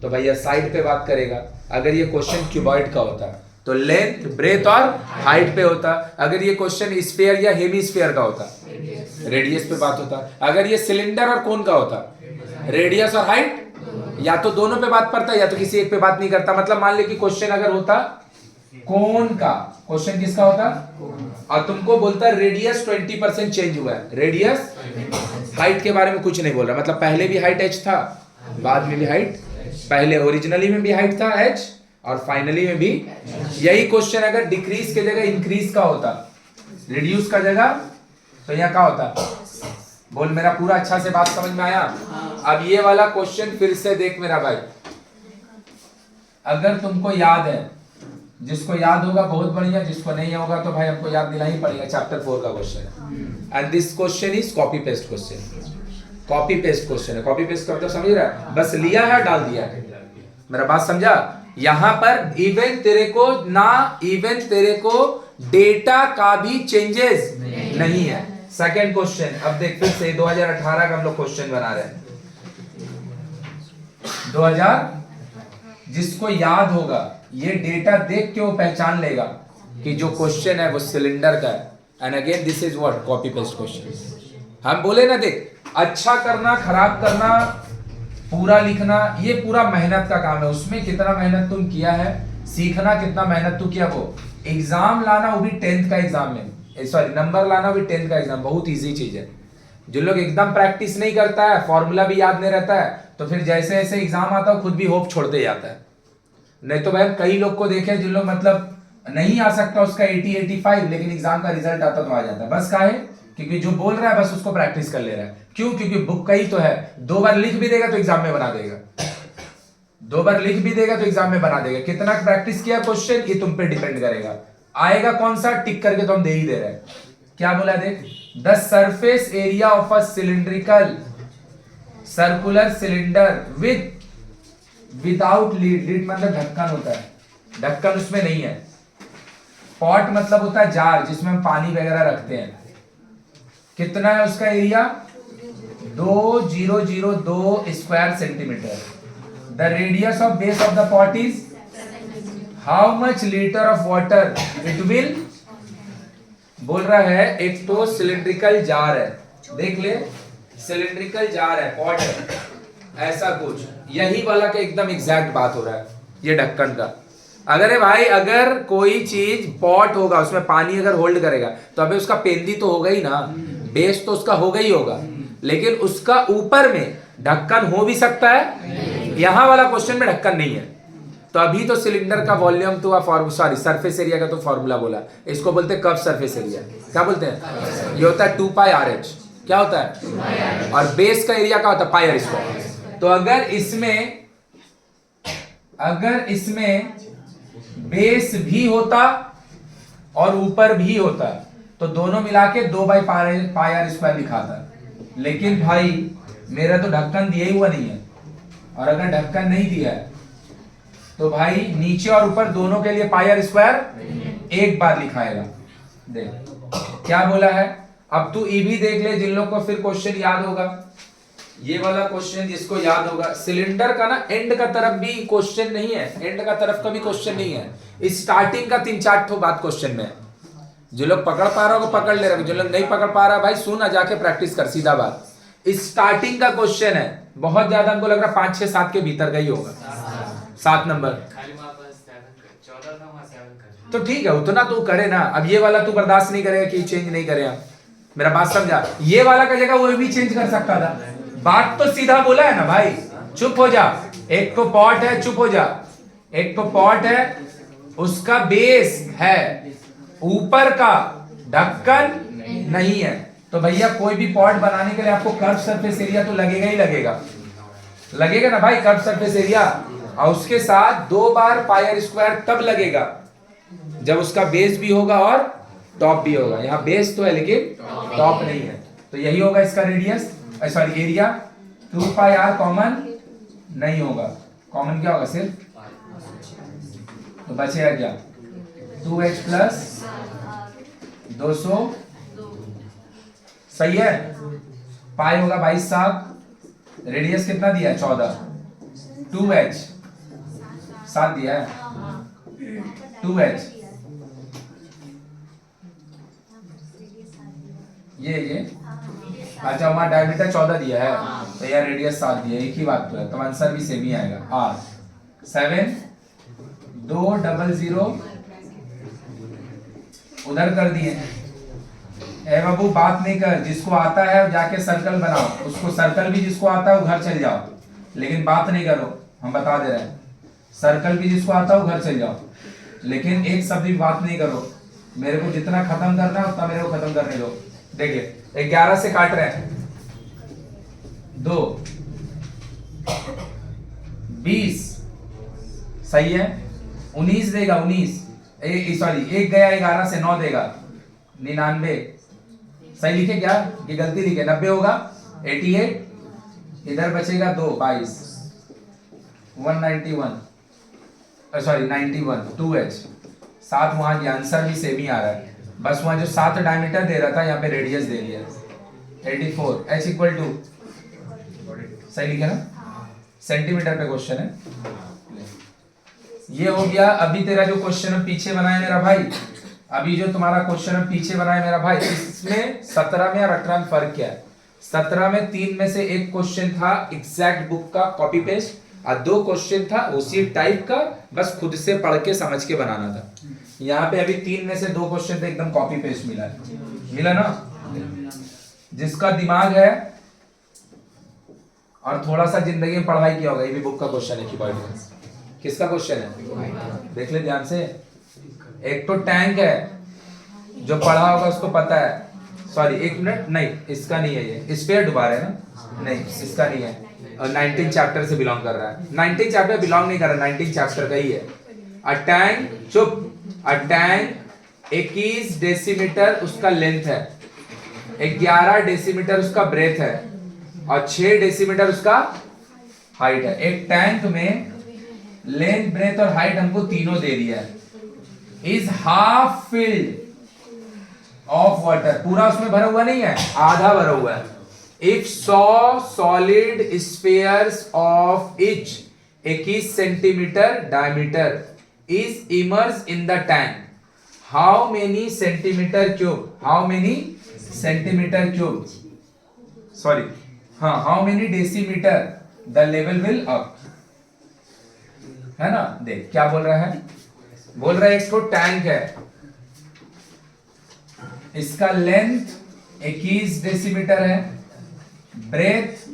तो भैया साइड पे बात करेगा, अगर ये क्वेश्चन क्यूबॉइड का होता तो लेंथ, ब्रेथ और हाइट पे होता। अगर ये क्वेश्चन स्फीयर या हेमीस्फीयर का होता रेडियस पे बात होता। अगर ये सिलेंडर और कोन का होता रेडियस और हाइट, या तो दोनों पे बात करता या तो किसी एक पे बात नहीं करता। मतलब मान ले कि क्वेश्चन अगर होता कोन का, क्वेश्चन किसका होता, और तुमको बोलता रेडियस 20% चेंज हुआ है, रेडियस, हाइट के बारे में कुछ नहीं बोल रहा, मतलब पहले भी हाइट h था, बाद में भी हाइट, पहले ओरिजिनली में भी हाइट था h और फाइनली में भी। यही क्वेश्चन अगर डिक्रीज के जगह इंक्रीज का होता, रिड्यूस का जगह, तो यहाँ क्या होता। बोल मेरा पूरा अच्छा से बात समझ में आया। अब ये वाला क्वेश्चन फिर से देख मेरा भाई, अगर तुमको याद है, जिसको याद होगा बहुत बढ़िया, जिसको नहीं होगा तो भाई हमको याद दिलाना ही पड़ेगा। चैप्टर 4 का question and this question is copy paste question, copy paste question है। कॉपी पेस्ट करते समझ रहा है, बस लिया है डाल दिया है। मेरा बात समझा। यहां पर इवन तेरे को ना, इवन तेरे को डेटा का भी चेंजेस नहीं है। सेकंड क्वेश्चन, अब देख फिर से 2018 का हम लोग क्वेश्चन बना रहे हैं। 2000, जिसको याद होगा ये डेटा देख के वो पहचान लेगा कि जो क्वेश्चन है वो सिलेंडर का है। And again this is what, copy paste question. हम बोले ना देख, अच्छा करना, खराब करना, पूरा लिखना, ये पूरा मेहनत का काम है। उसमें कितना मेहनत तुम किया है, सीखना कितना मेहनत तू किया, वो एग्जाम लाना, वो भी 10th का एग्जाम में, सॉरी नंबर लाना भी 10th का एग्जाम, बहुत इजी चीज है। जो लोग एकदम प्रैक्टिस नहीं करता है, फॉर्मूला भी याद नहीं रहता है, तो फिर जैसे जैसे एग्जाम आता है खुद भी होप छोड़ते जाता है। नहीं तो भाई कई लोग को देखे जिन लोग मतलब नहीं आ सकता उसका 80-85, लेकिन एग्जाम का रिजल्ट आता तो आ जाता है। बस का है क्योंकि जो बोल रहा है बस उसको प्रैक्टिस कर ले रहा है। क्यों? क्योंकि बुक का ही तो है, 2 बार लिख भी देगा तो एग्जाम में बना देगा, 2 बार लिख भी देगा तो एग्जाम में बना देगा। कितना प्रैक्टिस किया क्वेश्चन ये तुम पे डिपेंड करेगा। आएगा कौन सा, टिक करके तो हम दे ही दे रहे हैं। क्या बोला देख, the surface area of a cylindrical circular cylinder without lead, lead मतलब ढक्कन होता है, ढक्कन उसमें नहीं है। पॉट मतलब होता है जार जिसमें हम पानी वगैरह रखते हैं। कितना है उसका area, 2002 square centimetre. The radius of base of the pot is how much litre of water it will. बोल रहा है एक तो सिलिंड्रिकल जार है, देख ले सिलिंड्रिकल जार है, पॉट है, ऐसा कुछ, यही वाला का एकदम एग्जैक्ट बात हो रहा है ये ढक्कन का। अगर भाई अगर कोई चीज पॉट होगा उसमें पानी अगर होल्ड करेगा तो अबे उसका पेंदी तो होगा ही ना, बेस तो उसका होगा ही होगा, लेकिन उसका ऊपर में ढक्कन हो भी सकता है। यहां वाला क्वेश्चन में ढक्कन नहीं है। तो अभी तो सिलेंडर का वॉल्यूम तो सॉरी सरफेस एरिया का तो फॉर्मूला बोला, इसको बोलते हैं कर्व सरफेस एरिया। क्या बोलते हैं, ये होता है 2πRH। क्या होता है, और बेस का एरिया क्या होता है, πr²। तो अगर इसमें बेस भी होता और ऊपर भी होता तो दोनों मिला के 2πr² लिखाता। लेकिन भाई मेरा तो ढक्कन दिया ही हुआ नहीं है, और अगर ढक्कन नहीं दिया है तो भाई नीचे और ऊपर दोनों के लिए πr² एक बार लिखाएगा। देख क्या बोला है। अब तू ई भी देख ले, जिन लोग को फिर क्वेश्चन याद होगा, ये वाला क्वेश्चन जिसको याद होगा, सिलेंडर का ना एंड का तरफ भी क्वेश्चन नहीं है, एंड का तरफ का भी क्वेश्चन नहीं है, स्टार्टिंग का 3-4 ठो बात क्वेश्चन में। जो लोग पकड़ पा रहा हो पकड़ ले रहा, जो लोग नहीं पकड़ पा रहा भाई सुन, जाके प्रैक्टिस कर, सीधा बात। स्टार्टिंग का क्वेश्चन है, बहुत ज्यादा हमको लग रहा 5, 6, 7 के भीतर का ही होगा, 7 नंबर। तो ठीक है उतना तू करे ना। अब ये वाला तू बर्दाश्त नहीं करेगा कि चेंज नहीं करेगा, मेरा बात समझा। ये वाला का जगह वो भी चेंज कर सकता था। बात तो सीधा बोला है ना भाई, चुप हो जा। एक तो पॉट है, चुप हो जा। एक तो पॉट है, उसका बेस है, ऊपर का ढक्कन नहीं है। तो भैया कोई भी पॉट बनाने के लिए आपको कर्व सरफेस एरिया तो लगेगा ही लगेगा, लगेगा ना भाई कर्व सरफेस एरिया। और उसके साथ 2 बार पाई आर स्क्वायर तब लगेगा जब उसका बेस भी होगा और टॉप भी होगा। यहाँ बेस तो है लेकिन टॉप नहीं है, तो यही होगा इसका radius, sorry area. 2 pi r common नहीं होगा, कॉमन क्या होगा सिर्फ, तो बचेगा क्या 2h प्लस 200, सही है। पाई होगा 22/7, रेडियस कितना दिया है 14, 2h 7 दिया है, 2h ये अच्छा वहां डायमीटर 14 दिया है तो यार रेडियस 7 दिया है, एक ही बात तो है, तो आंसर भी सेम ही आएगा। r 7,200 उधर कर दिए। ए बाबू बात नहीं कर, जिसको आता है जाके सर्कल बनाओ, उसको सर्कल भी जिसको आता है वो घर चल जाओ, लेकिन बात नहीं करो, हम बता दे रहे हैं। सर्कल भी जिसको आता है वो घर चल जाओ, लेकिन एक शब्द भी बात नहीं करो। मेरे को जितना खत्म करना है उतना मेरे को खत्म करने दो। देखिए 11 से काट रहे हैं, 2 20 सही है, 19 देगा, 19 सॉरी 1 गया 11 से 9 देगा, 99 सही लिखे क्या, ये गलती लिखे, 90 होगा 88, इधर बचेगा 2 22 191 सॉरी 91 2h 7 वहां की आंसर भी सेम ही आ रहा है, बस वहां जो 7 डायमीटर दे रहा था यहाँ पे रेडियस दे दिया 84 h इक्वल टू सही लिखे ना, सेंटीमीटर पे क्वेश्चन है। ये हो गया। अभी तेरा जो क्वेश्चन पीछे बनाया मेरा भाई, अभी जो तुम्हारा क्वेश्चन पीछे बनाया मेरा भाई, इसमें 17 में और 18 में फर्क क्या है। 17 में 3 में से एक क्वेश्चन था एग्जैक्ट बुक का कॉपी पेस्ट, और 2 क्वेश्चन था उसी टाइप का, बस खुद से पढ़ के समझ के बनाना था। यहाँ पे अभी 3 में से 2 क्वेश्चन थे एकदम कॉपी पेस्ट मिला है, मिला ना। जिसका दिमाग है और थोड़ा सा जिंदगी में पढ़ाई किया होगा, ये भी बुक का क्वेश्चन है। किसका क्वेश्चन है देख ले ध्यान से। एक तो टैंक है, जो पढ़ा होगा उसको पता है, सॉरी 1 मिनट, नहीं इसका नहीं है, ये स्फीयर डुबा रहे हैं ना, नहीं इसका नहीं है, और 19 चैप्टर से बिलोंग कर रहा है। 19 चैप्टर बिलोंग नहीं कर रहा, 19 चैप्टर का ही है। अ टैंक, चुप, अ टैंक 21 डेसीमीटर उसका लेंथ है, 11 डेसीमीटर उसका ब्रेथ है, और 6 डेसीमीटर उसका हाइट है। एक टैंक में लेंथ ब्रेथ और हाइट हमको तीनों दे दिया है। Is half filled of water, पूरा उसमें भरा हुआ नहीं है, आधा भरा हुआ है। If 100 solid spheres of each 21 centimetre diameter is immerse in the tank, how many centimetre cube, how many centimetre cube, sorry हाँ, how many decimetre the level will up, है ना। देख क्या बोल रहा है, बोल रहा है एक तो टैंक है, इसका लेंथ 21 डेसीमीटर है, ब्रेथ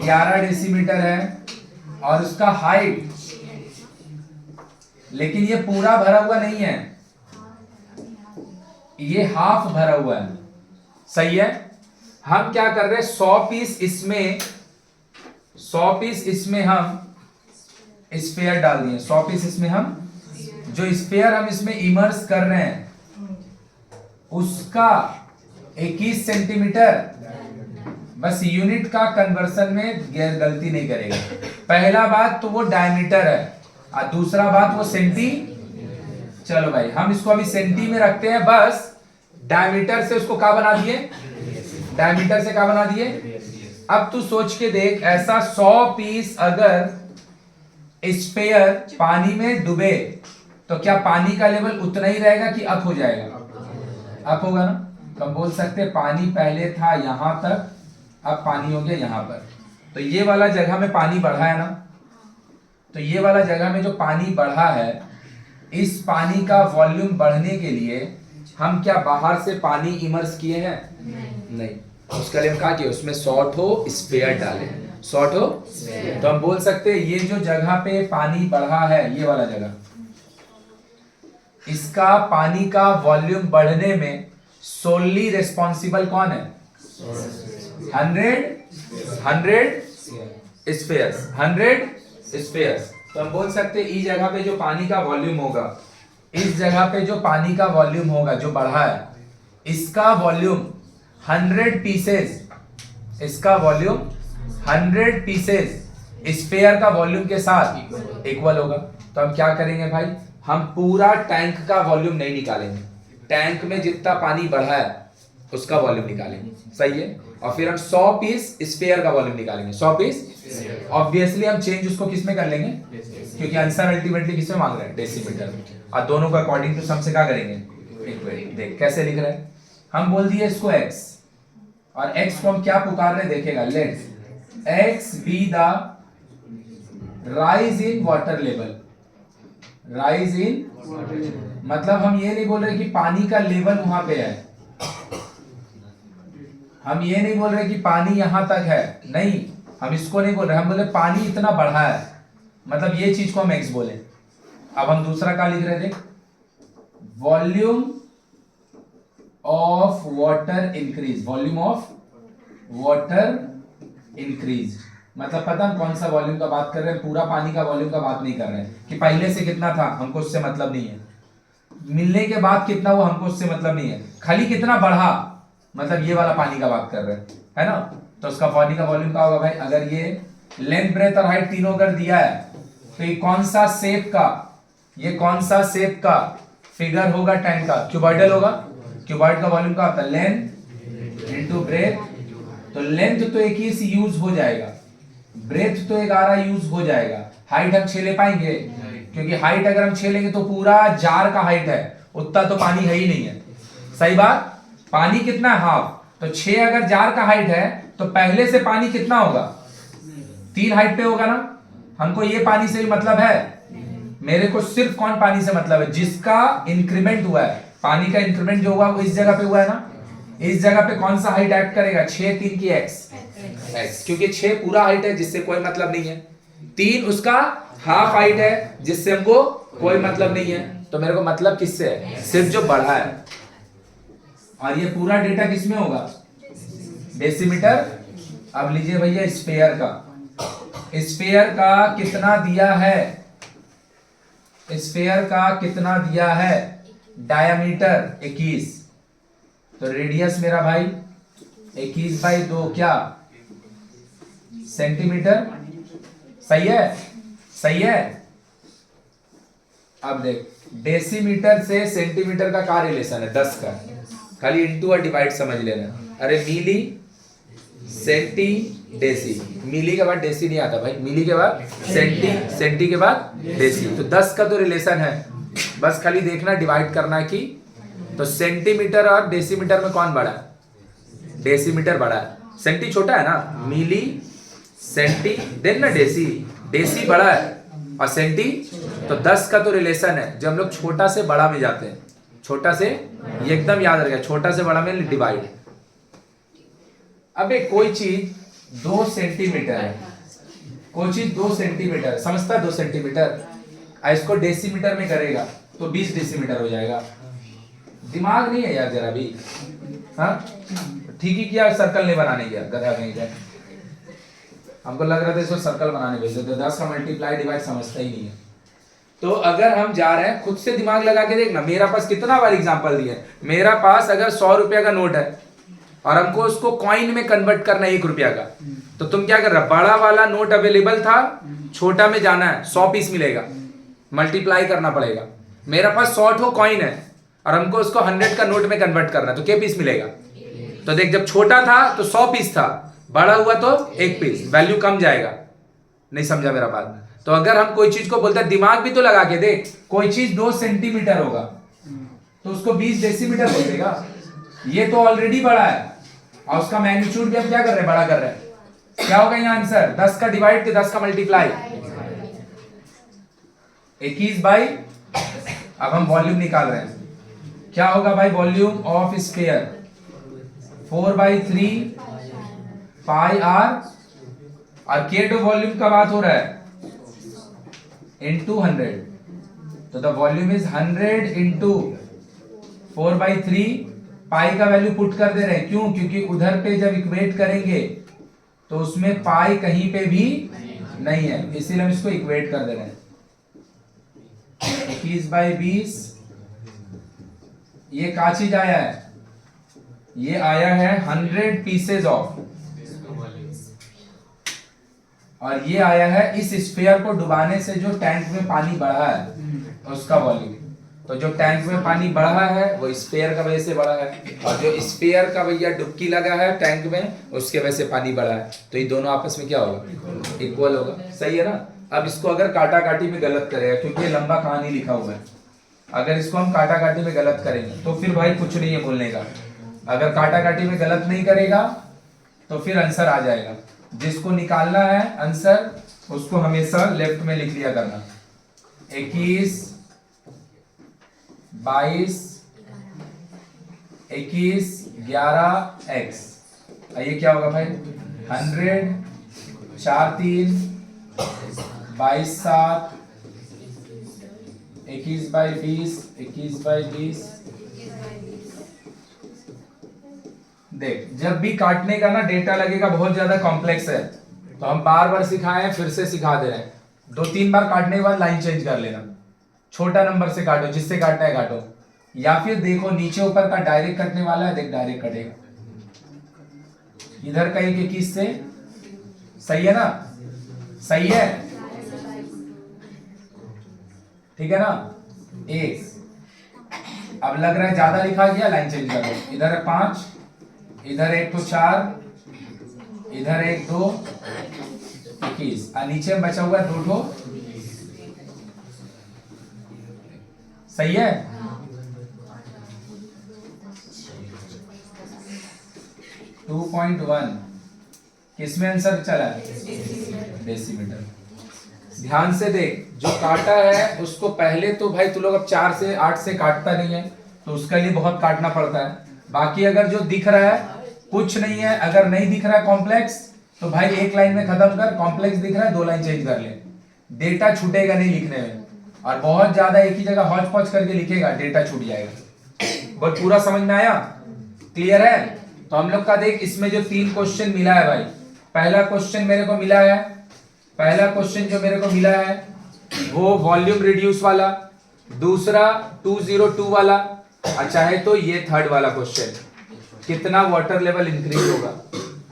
11 डेसीमीटर है, और उसका हाइट, लेकिन ये पूरा भरा हुआ नहीं है, ये हाफ भरा हुआ है, सही है। हम क्या कर रहे हैं, 100 पीस इसमें, 100 पीस इसमें हम स्फीयर डाल दिए, 100 पीस इसमें हम, जो स्फीयर हम इसमें इमर्स कर रहे हैं उसका 21 सेंटीमीटर, बस यूनिट का कन्वर्सन में गलती नहीं करेगा। पहला बात तो वो डायमीटर है, और दूसरा बात वो सेंटी, चलो भाई हम इसको अभी सेंटी में रखते हैं, बस डायमीटर से उसको क्या बना दिए, डायमीटर से क्या बना दिए। अब तू सोच के देख, ऐसा 100 पीस अगर स्फीयर पानी में डूबे तो क्या पानी का लेवल उतना ही रहेगा कि अप हो जाएगा, अप होगा ना। तो हम बोल सकते हैं पानी पहले था यहां तक, अब पानी हो गया यहां पर, तो ये वाला जगह में पानी बढ़ा है ना, तो ये वाला जगह में जो पानी बढ़ा है इस पानी का वॉल्यूम बढ़ने के लिए हम क्या बाहर से पानी इमर्स किए हैं? नहीं। उसके लिए हम क्या किए? उसमें सॉटो स्फीयर डाले। सॉटो, तो हम बोल सकते हैं ये जो जगह पे पानी बढ़ा है, ये वाला जगह, इसका पानी का वॉल्यूम बढ़ने में सोलली रिस्पॉन्सिबल कौन है? 100 स्फीयर्स, 100 स्फीयर्स। तो हम बोल सकते हैं इस जगह पे जो पानी का वॉल्यूम होगा, इस जगह पे जो पानी का वॉल्यूम होगा जो बढ़ा है, इसका वॉल्यूम 100 पीसेस, इसका वॉल्यूम 100 पीसेस स्फीयर का वॉल्यूम के साथ इक्वल होगा। तो हम क्या करेंगे भाई? हम पूरा टैंक का वॉल्यूम नहीं निकालेंगे, टैंक में जितना पानी बढ़ा है उसका वॉल्यूम निकालेंगे, सही है? और फिर हम 100 पीस स्फीयर का वॉल्यूम निकालेंगे, 100 पीस। ऑब्वियसली हम चेंज उसको किस में कर लेंगे, क्योंकि आंसर अल्टीमेटली किस में मांग रहे हैं? डेसीमीटर में। और दोनों को अकॉर्डिंग टू सम से क्या करेंगे? इक्वेट। देख कैसे लिख रहे हैं, हम बोल दिए इसको x, और x को हम क्या पुकार रहे देखेगा, let's x be the rise in water level. Rise in मतलब हम ये नहीं बोल रहे कि पानी का लेवल वहां पे है, हम ये नहीं बोल रहे कि पानी यहां तक है, नहीं, हम इसको नहीं बोल रहे, हम बोले पानी इतना बढ़ा है, मतलब ये चीज को हम x बोले। अब हम दूसरा क्या लिख रहे थे? Volume of water increase, volume of water increase, मतलब पता हम कौन सा वॉल्यूम का बात कर रहे हैं? पूरा पानी का वॉल्यूम का बात नहीं कर रहे हैं कि पहले से कितना था, हमको उससे मतलब नहीं है। मिलने के बाद कितना हुआ, हमको उससे मतलब नहीं है। खाली कितना बढ़ा, मतलब ये वाला पानी का बात कर रहे हैं, है ना? तो उसका पानी का वॉल्यूम क्या होगा भाई? अगर ये लेंथ, ब्रेथ और हाइट तीनों अगर दिया है, तो ये कौन सा शेप का, ये कौन सा शेप का फिगर होगा टैंक का? क्यूबॉइडल होगा। क्यूबॉइड का वॉल्यूम क्या होता है? Length into breadth. तो लेंथ तो 21 यूज हो जाएगा, ब्रेथ तो 11 यूज हो जाएगा। हाइट हम 6 ले पाएंगे? क्योंकि हाइट अगर हम 6 लेंगे तो पूरा जार का हाइट है, उतना तो पानी है ही नहीं है, सही बात? पानी कितना है? हाफ। तो 6 अगर जार का हाइट है तो पहले से पानी कितना होगा? 3 हाइट पे होगा ना। हमको ये पानी से भी मतलब है, मेरे को सिर्फ कौन पानी से मतलब है? जिसका इंक्रीमेंट हुआ है, पानी का इंक्रीमेंट जो हुआ वो इस जगह पे हुआ है ना। इस जगह पे कौन सा हाइट ऐड करेगा? 6 3 की x, क्योंकि 6 पूरा हाइट है जिससे कोई मतलब नहीं है, 3 उसका हाफ हाइट है जिससे हमको कोई मतलब नहीं है। तो मेरे को मतलब किससे है? सिर्फ जो बढ़ा है। और ये पूरा डेटा किसमें होगा? डेसीमीटर। अब लीजिए भैया स्फीयर का, स्फीयर का कितना दिया है? स्फीयर का कितना दिया है? डायामीटर 21, तो रेडियस मेरा भाई 21/2 क्या? सेंटीमीटर। सही है? सही है। अब देख, डेसीमीटर से सेंटीमीटर का क्या रिलेशन है? 10 का, खाली इंटू और डिवाइड समझ लेना। अरे मिली, सेंटी, डेसी। मिली के बाद डेसी नहीं आता भाई, मिली के बाद सेंटी, सेंटी के बाद डेसी। तो 10 का तो रिलेशन है, बस खाली देखना डिवाइड करना कि तो सेंटीमीटर और डेसीमीटर में कौन बड़ा है? डेसीमीटर बड़ा है, सेंटी छोटा है ना। मिली, सेंटी, देन ना डेसी, डेसी बड़ा है और सेंटी। तो 10 का तो रिलेशन है, जब हम लोग छोटा से बड़ा में जाते हैं, छोटा से, ये एकदम याद रखेगा, छोटा से बड़ा में डिवाइड। अबे कोई चीज 2 सेंटीमीटर है, कोई चीज 2 सेंटीमीटर, समझता है? 2 सेंटीमीटर, इसको डेसीमीटर में करेगा तो 20 डेसीमीटर हो जाएगा। दिमाग नहीं है यार जरा भी, हाँ? ठीक ही किया सर्कल नहीं बनाने गया, गधा कहीं जाए। हमको लग रहा था इसको सर्कल बनाने भेज दो, 10 का मल्टीप्लाई डिवाइड समझता ही नहीं है। तो अगर हम जा रहे हैं, खुद से दिमाग लगा के देखना। मेरा पास कितना बार एग्जांपल दिया है, मेरा पास अगर 100 रुपया का नोट है और हमको उसको कॉइन में कन्वर्ट करना है 1 रुपया का, तो तुम क्या कर रहा? बड़ा वाला नोट अवेलेबल था, छोटा में जाना है, 100 पीस मिलेगा, मल्टीप्लाई करना पड़ेगा। मेरा पास 100 ठो कॉइन है और हमको उसको 100 का नोट में कन्वर्ट करना है, तो क्या पीस मिलेगा? तो देख, जब छोटा था तो 100 पीस था, बड़ा हुआ तो 1 पीस, वैल्यू कम जाएगा। नहीं समझा मेरा बात? तो अगर हम कोई चीज को बोलते हैं, दिमाग भी तो लगा के देख, कोई चीज 2 सेंटीमीटर होगा तो उसको 20 डेसीमीटर बोल देगा। ये तो ऑलरेडी बड़ा है और उसका मैग्नीट्यूड भी हम क्या कर रहे हैं? बड़ा कर रहे हैं। क्या होगा यहाँ आंसर? 10 का डिवाइड के 10 का मल्टीप्लाई, 21/2 अब हम वॉल्यूम निकाल रहे हैं, क्या होगा भाई volume of sphere 4/3 pi r, और के टू वॉल्यूम का बात हो रहा है इंटू 100, तो द वॉल्यूम इज 100 इंटू 4/3 पाई का वैल्यू पुट कर दे रहे हैं, क्यों? क्योंकि उधर पे जब इक्वेट करेंगे तो उसमें पाई कहीं पे भी नहीं है, इसीलिए हम इसको इक्वेट कर दे रहे हैं। 21/20 ये क्या चीज आया है? ये आया है 100 पीसेज ऑफ, और ये आया है इस स्फीयर को डुबाने से जो टैंक में पानी बढ़ा है उसका वॉल्यूम। तो जो टैंक में पानी बढ़ा है वो स्फीयर का वजह से बढ़ा है, और जो स्फीयर का भैया डुबकी लगा है टैंक में उसके वजह से पानी बढ़ा है, तो ये दोनों आपस में क्या होगा? इक्वल होगा। सही है ना? अब इसको अगर काटा काटी में गलत करेगा, क्योंकि ये लंबा कहानी लिखा हुआ है, अगर इसको हम काटा काटी में गलत करेंगे तो फिर भाई कुछ नहीं है बोलने का। अगर काटा काटी में गलत नहीं करेगा तो फिर आंसर आ जाएगा। जिसको निकालना है आंसर उसको हमेशा लेफ्ट में लिख लिया करना। 21 22 21 11 x, ये क्या होगा भाई? 100 4 3 22 7 21/20 21/20। देख, जब भी काटने का ना डेटा लगेगा बहुत ज्यादा कॉम्प्लेक्स है, तो हम बार बार सिखाए फिर से सिखा दे रहे हैं। 2-3 बार काटने के बाद लाइन चेंज कर लेना, छोटा नंबर से काटो, जिससे काटना है काटो, या फिर देखो नीचे ऊपर का डायरेक्ट कटने वाला है, देख डायरेक्ट कटेगा। इधर का 21 से, सही है ना? सही है, ठीक है ना? एक अब लग रहा है ज्यादा लिखा गया, लाइन चेंज कर दो। इधर है 5, इधर 1 तो 4, इधर 1 2 21, और नीचे में बचा हुआ है 2 ठो। सही है? टू 2.1 किसमें आंसर चला है? डेसीमीटर। ध्यान से देख, जो काटा है उसको पहले तो भाई तू लोग अब 4 से 8 से काटता नहीं है, तो उसके लिए बहुत काटना पड़ता है। बाकी अगर जो दिख रहा है कुछ नहीं है, अगर नहीं दिख रहा है कॉम्प्लेक्स, तो भाई एक लाइन में खत्म कर। कॉम्प्लेक्स दिख रहा है 2 लाइन चेंज कर ले, डेटा छूटेगा नहीं लिखने में। और बहुत ज्यादा एक ही जगह हौच पौच करके लिखेगा, डेटा छूट जाएगा। बहुत पूरा समझ में आया? क्लियर है? तो हम लोग का देख, इसमें जो 3 क्वेश्चन मिला है भाई, पहला क्वेश्चन मेरे को मिला है, पहला क्वेश्चन जो मेरे को मिला है वो वॉल्यूम रिड्यूस वाला, दूसरा 202 वाला, और चाहे तो ये थर्ड वाला क्वेश्चन, कितना वाटर लेवल इंक्रीज होगा।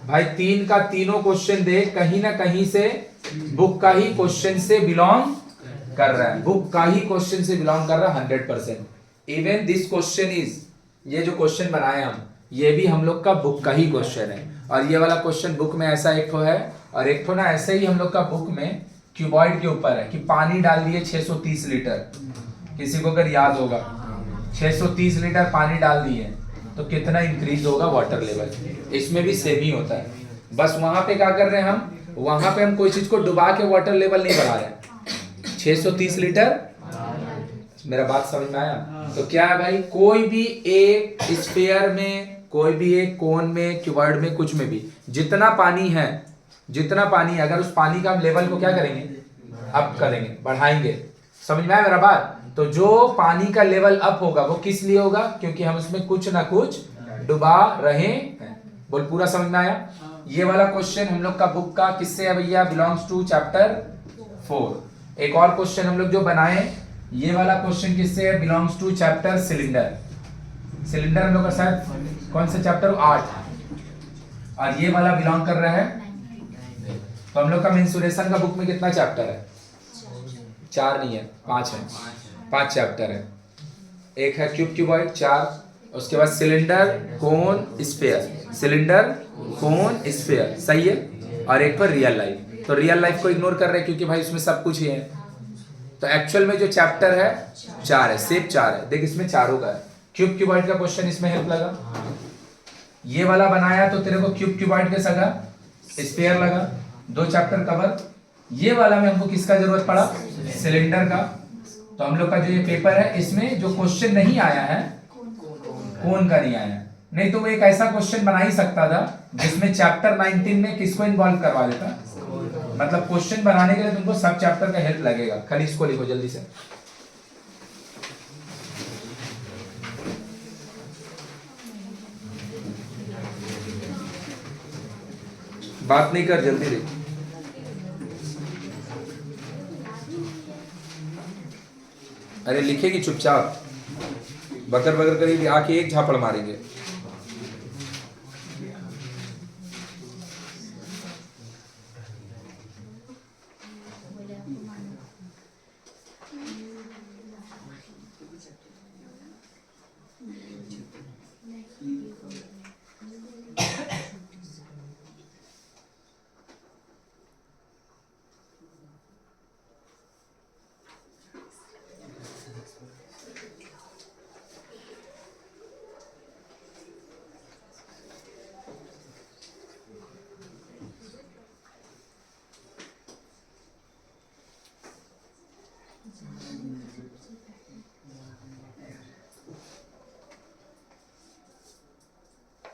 भाई 3 का तीनों क्वेश्चन देख, कहीं ना कहीं से बुक का ही क्वेश्चन से बिलोंग कर रहा है, बुक का ही क्वेश्चन से बिलोंग कर रहा है 100%। इवन दिस क्वेश्चन इज, ये जो क्वेश्चन बनाए हम, ये भी हम लोग का बुक का ही क्वेश्चन है। और ये वाला क्वेश्चन बुक में ऐसा एक ठो है, और एक ठो ना ऐसे ही हम लोग का बुक में क्यूबॉइड के ऊपर है कि पानी डाल दिए 630 लीटर, किसी को अगर याद होगा 630 लीटर पानी डाल दिए तो कितना इंक्रीज होगा वाटर लेवल। इसमें भी सेम ही होता है, बस वहां पे क्या कर रहे हैं हम, वहां पे हम कोई चीज को डुबा के वाटर लेवल नहीं बढ़ा रहे हैं। 630 लीटर, मेरा बात समझ में आया? तो क्या है भाई, कोई भी एक स्फीयर में, कोई भी एक कोन में, क्यूबॉइड में, कुछ में भी जितना पानी है, जितना पानी, अगर उस पानी का लेवल को क्या करेंगे, अप करेंगे, बढ़ाएंगे। समझ में आया मेरा बात? तो जो पानी का लेवल अप होगा वो किस लिए होगा? क्योंकि हम उसमें कुछ ना कुछ डुबा रहे हैं। बोल, पूरा समझ में आया? ये वाला क्वेश्चन हम लोग का बुक का किससे है भैया? Belongs to chapter 4। एक और क्वेश्चन हम लोग जो बनाए, ये वाला क्वेश्चन किससे है? Belongs to chapter cylinder. Cylinder हम लोग का शायद कौन से चैप्टर? 8। और ये वाला बिलोंग कर रहा है, तो हम लोग का मेंसुरेशन का बुक में कितना चैप्टर है? 4 नहीं है, 5 है। 5 चैप्टर है। एक है क्यूब क्यूबॉइड 4, उसके बाद सिलेंडर, कोन, स्फीयर, सिलेंडर, कोन, स्फीयर, सही है। और एक पर रियल लाइफ, तो रियल लाइफ को इग्नोर कर रहे हैं क्योंकि भाई उसमें सब कुछ ही है। तो एक्चुअल में जो चैप्टर है 4 है, सिर्फ 4 है। देख, इसमें चारों का है। क्यूब क्यूबॉइड का क्वेश्चन इसमें हेल्प लगा, ये वाला बनाया तो तेरे को क्यूब क्यूबॉइड के सगा स्फीयर लगा, 2 चैप्टर कवर। ये वाला में हमको किसका जरूरत पड़ा? सिलेंडर का। तो हम लोग का जो ये पेपर है इसमें जो क्वेश्चन नहीं आया है कोण का नहीं आया, नहीं तो वो एक ऐसा क्वेश्चन बना ही सकता था जिसमें चैप्टर 19 में किसको इन्वॉल्व करवा देता। मतलब क्वेश्चन बनाने के लिए तुमको सब चैप्टर का हेल्प लगेगा। खाली इसको लिखो जल्दी से। बात नहीं कर, जल्दी लिख। अरे लिखेगी चुपचाप, बकर बकर करेगी, आके एक झापड़ मारेंगे।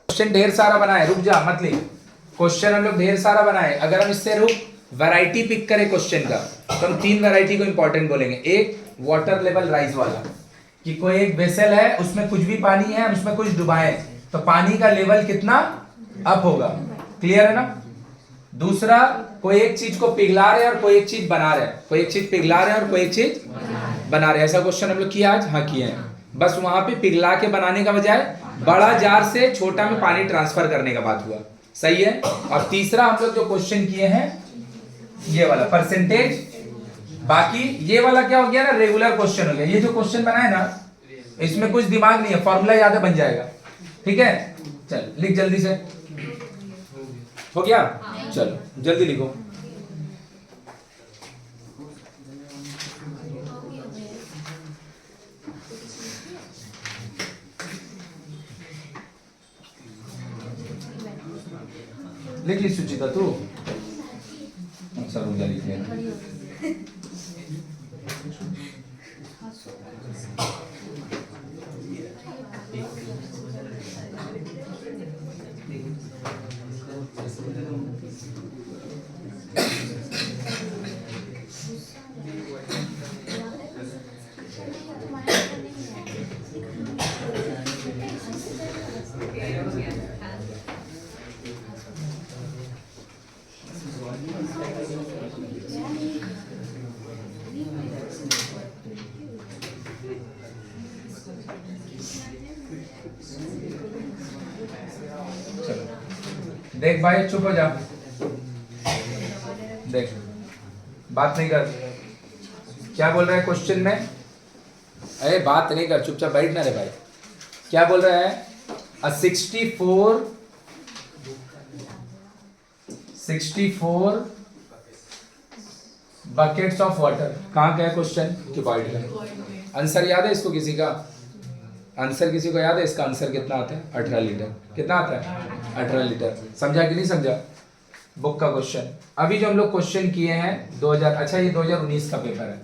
क्वेश्चन ढेर सारा बनाए, रुक जा मत लिख। क्वेश्चन हम लोग ढेर सारा बनाए। अगर हम इससे रुक वैरायटी पिक करें क्वेश्चन का तो हम 3 वैरायटी को इंपॉर्टेंट बोलेंगे। एक वाटर लेवल राइज वाला, कि कोई एक वेसल है उसमें कुछ भी पानी है, हम उसमें कुछ डुबाए तो पानी का लेवल कितना अप होगा। क्लियर है ना। दूसरा, कोई एक चीज को पिघला रहे और कोई एक चीज बना रहे, कोई एक चीज पिघला रहे और कोई एक चीज बना रहे। ऐसा क्वेश्चन हम लोग किया आज, हाँ किए हैं। बस वहां पे पिघला के बनाने का बजाय बड़ा जार से छोटा में पानी ट्रांसफर करने का बात हुआ। सही है। और तीसरा हम लोग जो क्वेश्चन किए हैं ये वाला परसेंटेज। बाकी ये वाला क्या हो गया ना, रेगुलर क्वेश्चन हो गया। ये जो क्वेश्चन बना है ना इसमें कुछ दिमाग नहीं है, फॉर्मूला याद है, बन जाएगा। ठीक है, चल लिख जल्दी से। हो गया, चलो जल्दी लिखो। लिख ली सुचिता तू? सर लिख लेना। देख भाई चुप हो जा, देख बात नहीं कर। क्या बोल रहा है क्वेश्चन में? अरे बात नहीं कर, चुपचाप बैठना रे भाई। क्या बोल रहा है? 64 बकेट्स ऑफ वाटर। कहाँ का है क्वेश्चन? क्यूबॉइड का। आंसर याद है इसको किसी का? आंसर किसी को याद है? इसका आंसर कितना आता है? 18 लीटर। कितना आता है? 18 लीटर। समझा कि नहीं समझा? बुक का क्वेश्चन। अभी जो हम लोग क्वेश्चन किए हैं 2000, अच्छा ये 2019 का पेपर है।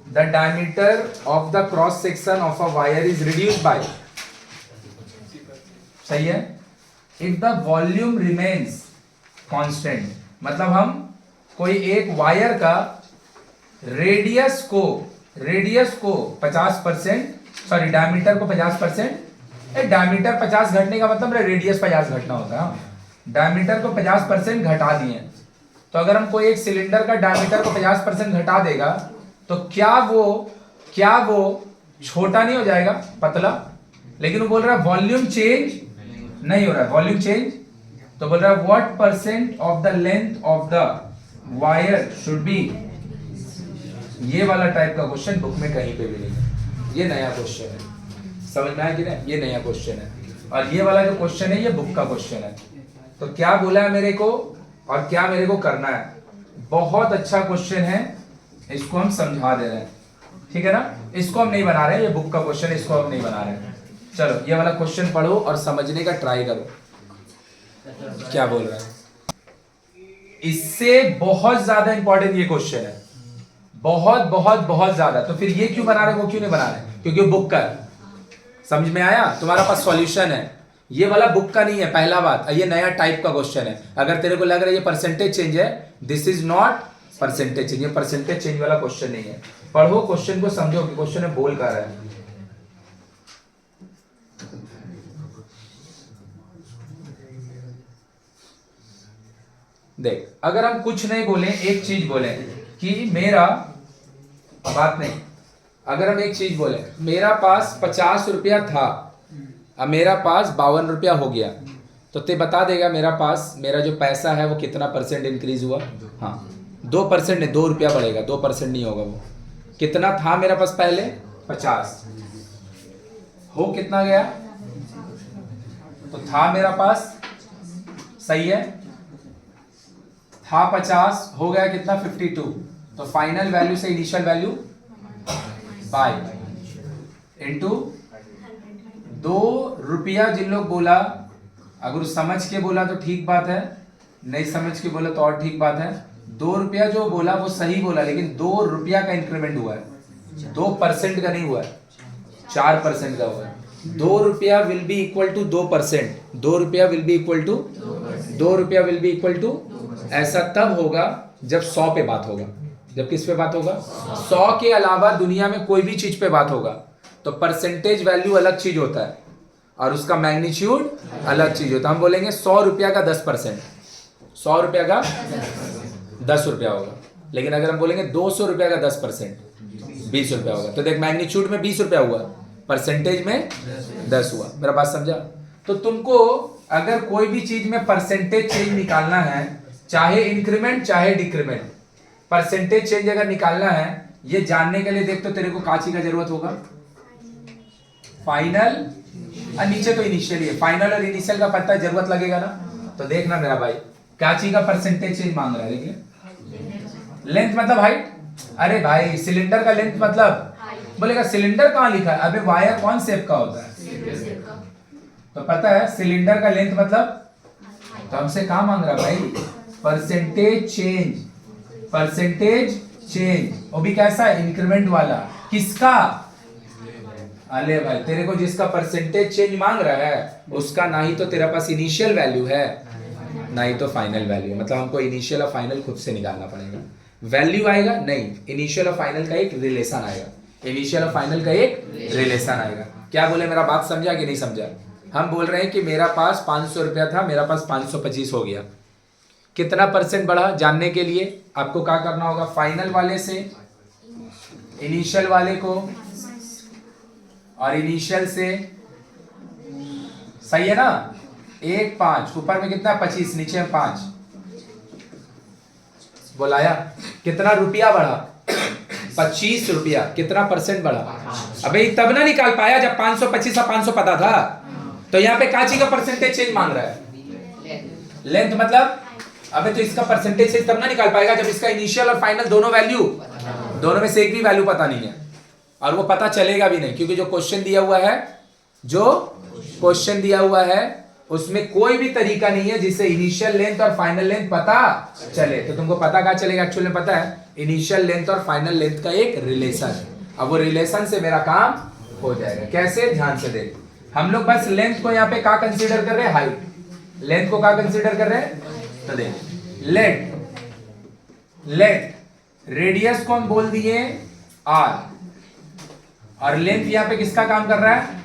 The diameter of the cross section of a wire is reduced by, सही है, if the volume remains constant. मतलब हम कोई एक वायर का रेडियस को 50%, सॉरी डायमीटर को 50%, डायमीटर 50 घटने का मतलब रेडियस 50 घटना होता है। डायमीटर को 50% घटा दिए, तो अगर हम कोई एक सिलेंडर का डायमीटर को 50% घटा देगा तो क्या वो छोटा नहीं हो जाएगा, पतला? लेकिन वो बोल रहा है वॉल्यूम चेंज नहीं हो रहा है। वॉल्यूम चेंज तो बोल रहा है what percent of the length of the wire should be. ये वाला टाइप का क्वेश्चन बुक में कहीं पे भी नहीं है। ये नया क्वेश्चन है, समझ में आया कि नहीं? ये नया क्वेश्चन है। और ये वाला जो क्वेश्चन है ये बुक का क्वेश्चन है। तो क्या बोला है मेरे को और क्या मेरे को करना है? बहुत अच्छा क्वेश्चन है, इसको हम समझा दे रहे हैं। ठीक है ना, इसको हम नहीं बना रहे हैं, ये बुक का क्वेश्चन है, इसको हम नहीं बना रहे हैं। चलो ये वाला क्वेश्चन पढ़ो और समझने का ट्राई करो क्या बोल रहा है। इससे बहुत ज्यादा इंपॉर्टेंट ये क्वेश्चन है, बहुत बहुत बहुत ज्यादा। तो फिर ये क्यों बना रहे, वो क्यों नहीं बना रहे? क्योंकि बुक का। समझ में आया? तुम्हारा पास सॉल्यूशन है, ये वाला बुक का नहीं है, पहला बात। ये नया टाइप का क्वेश्चन है। अगर तेरे को लग रहा है ये परसेंटेज चेंज है, this is not percentage change. ये परसेंटेज चेंज वाला क्वेश्चन नहीं है। पढ़ो क्वेश्चन को, समझो कि क्वेश्चन में बोल कर रहा है। देख, अगर हम कुछ नहीं बोले, एक चीज बोले कि मेरा, बात नहीं, अगर हम एक चीज बोले मेरा पास 50 रुपया था, अब मेरा पास 52 रुपया हो गया, तो ते बता देगा मेरा पास, मेरा जो पैसा है वो कितना परसेंट इंक्रीज हुआ? हाँ, 2% नहीं, 2 रुपया बढ़ेगा, 2% नहीं होगा वो। कितना था मेरा पास पहले? 50, हो कितना गया? तो था मेरा पास, सही है, था 50, हो गया कितना? 52। तो फाइनल वैल्यू से इनिशियल वैल्यू बाय इनटू 2 रुपया। जिन लोग बोला, अगर समझ के बोला तो ठीक बात है, नहीं समझ के बोला तो और ठीक बात है। 2 रुपया जो बोला वो सही बोला, लेकिन 2 रुपया का इंक्रीमेंट हुआ है, 2% का नहीं हुआ है, 4% का हुआ है। 2 रुपया विल बी इक्वल टू 2%, 2 रुपया विल बी इक्वल टू 2 रुपया विल बी इक्वल टू, ऐसा तब होगा जब 100 पे बात होगा। जब किस पे बात होगा? 100 के अलावा दुनिया में कोई भी चीज पे बात होगा तो परसेंटेज वैल्यू अलग चीज होता है और उसका मैग्नीट्यूड अलग चीज होता है। हम बोलेंगे 100 रुपया का 10%, 100 रुपया का 10 रुपया होगा। लेकिन अगर हम बोलेंगे 200 रुपया का 10%, 20 रुपया होगा। तो देख, मैग्नीट्यूड में 20 रुपया हुआ, परसेंटेज में 10 हुआ। मेरा बात समझा? तो तुमको अगर कोई भी चीज में परसेंटेज चेंज निकालना है, चाहे इंक्रीमेंट चाहे डिक्रीमेंट, परसेंटेज चेंज अगर निकालना है, ये जानने के लिए देख, तो तेरे को काची का जरूरत होगा? फाइनल और नीचे तो इनिशियल ही है, फाइनल और इनिशियल का पता जरूरत लगेगा ना। तो देखना मेरा भाई, काची का परसेंटेज चेंज मांग रहा है। देखिए, लेंथ मतलब हाइट। अरे भाई, सिलेंडर का लेंथ मतलब, बोलेगा सिलेंडर कहां लिखा है? अबे वायर कौन शेप का होता है? तो पता है सिलेंडर का लेंथ मतलब। तो हमसे कहा मांग रहा भाई? परसेंटेज चेंज, परसेंटेज चेंज, वो भी कैसा? इंक्रीमेंट वाला। किसका? अरे भाई, तेरे को जिसका परसेंटेज चेंज मांग रहा है उसका ना ही तो तेरा पास इनिशियल वैल्यू है, ना ही तो फाइनल वैल्यू। मतलब हमको इनिशियल और फाइनल खुद से निकालना पड़ेगा। वैल्यू आएगा नहीं, इनिशियल और फाइनल का एक रिलेशन आएगा, इनिशियल और फाइनल का एक रिलेशन आएगा। क्या बोले? मेरा बात समझा कि नहीं समझा? हम बोल रहे हैं कि मेरा पास 500 रुपया था, मेरा पास 525 हो गया। कितना परसेंट बढ़ा जानने के लिए आपको क्या करना होगा? फाइनल वाले से इनिशियल वाले को, और इनिशियल से, सही है ना? 1 5, ऊपर में कितना? 25, नीचे में 5। बोलाया कितना रुपया बढ़ा? 25 रुपया। कितना परसेंट बढ़ा? अबे तब ना निकाल पाया जब 525 और 500 पता था। तो यहाँ पे काची का परसेंटेज चेंज मांग रहा है, लेंथ मतलब। अबे तो इसका परसेंटेज चेंज तब ना निकाल पाएगा जब इसका इनिशियल और फाइनल दोनों वैल्यू, दोनों में से एक भी वैल्यू पता नहीं है, और वो पता चलेगा भी नहीं, क्योंकि जो क्वेश्चन दिया हुआ है, जो क्वेश्चन दिया हुआ है उसमें कोई भी तरीका नहीं है जिससे इनिशियल लेंथ और फाइनल लेंथ पता चले। तो तुमको पता क्या चलेगा? एक्चुअली में पता है इनिशियल लेंथ और फाइनल लेंथ का एक रिलेशन है। अब वो रिलेशन से मेरा काम हो जाएगा। कैसे? ध्यान से देख, हम लोग बस लेंथ को यहाँ पे क्या कंसीडर कर रहे हैं? हाइट। लेंथ को क्या कंसीडर कर रहे हैं? तो देख, लेट रेडियस को हम बोल दिए r, और लेंथ यहाँ पे किसका काम कर रहा है?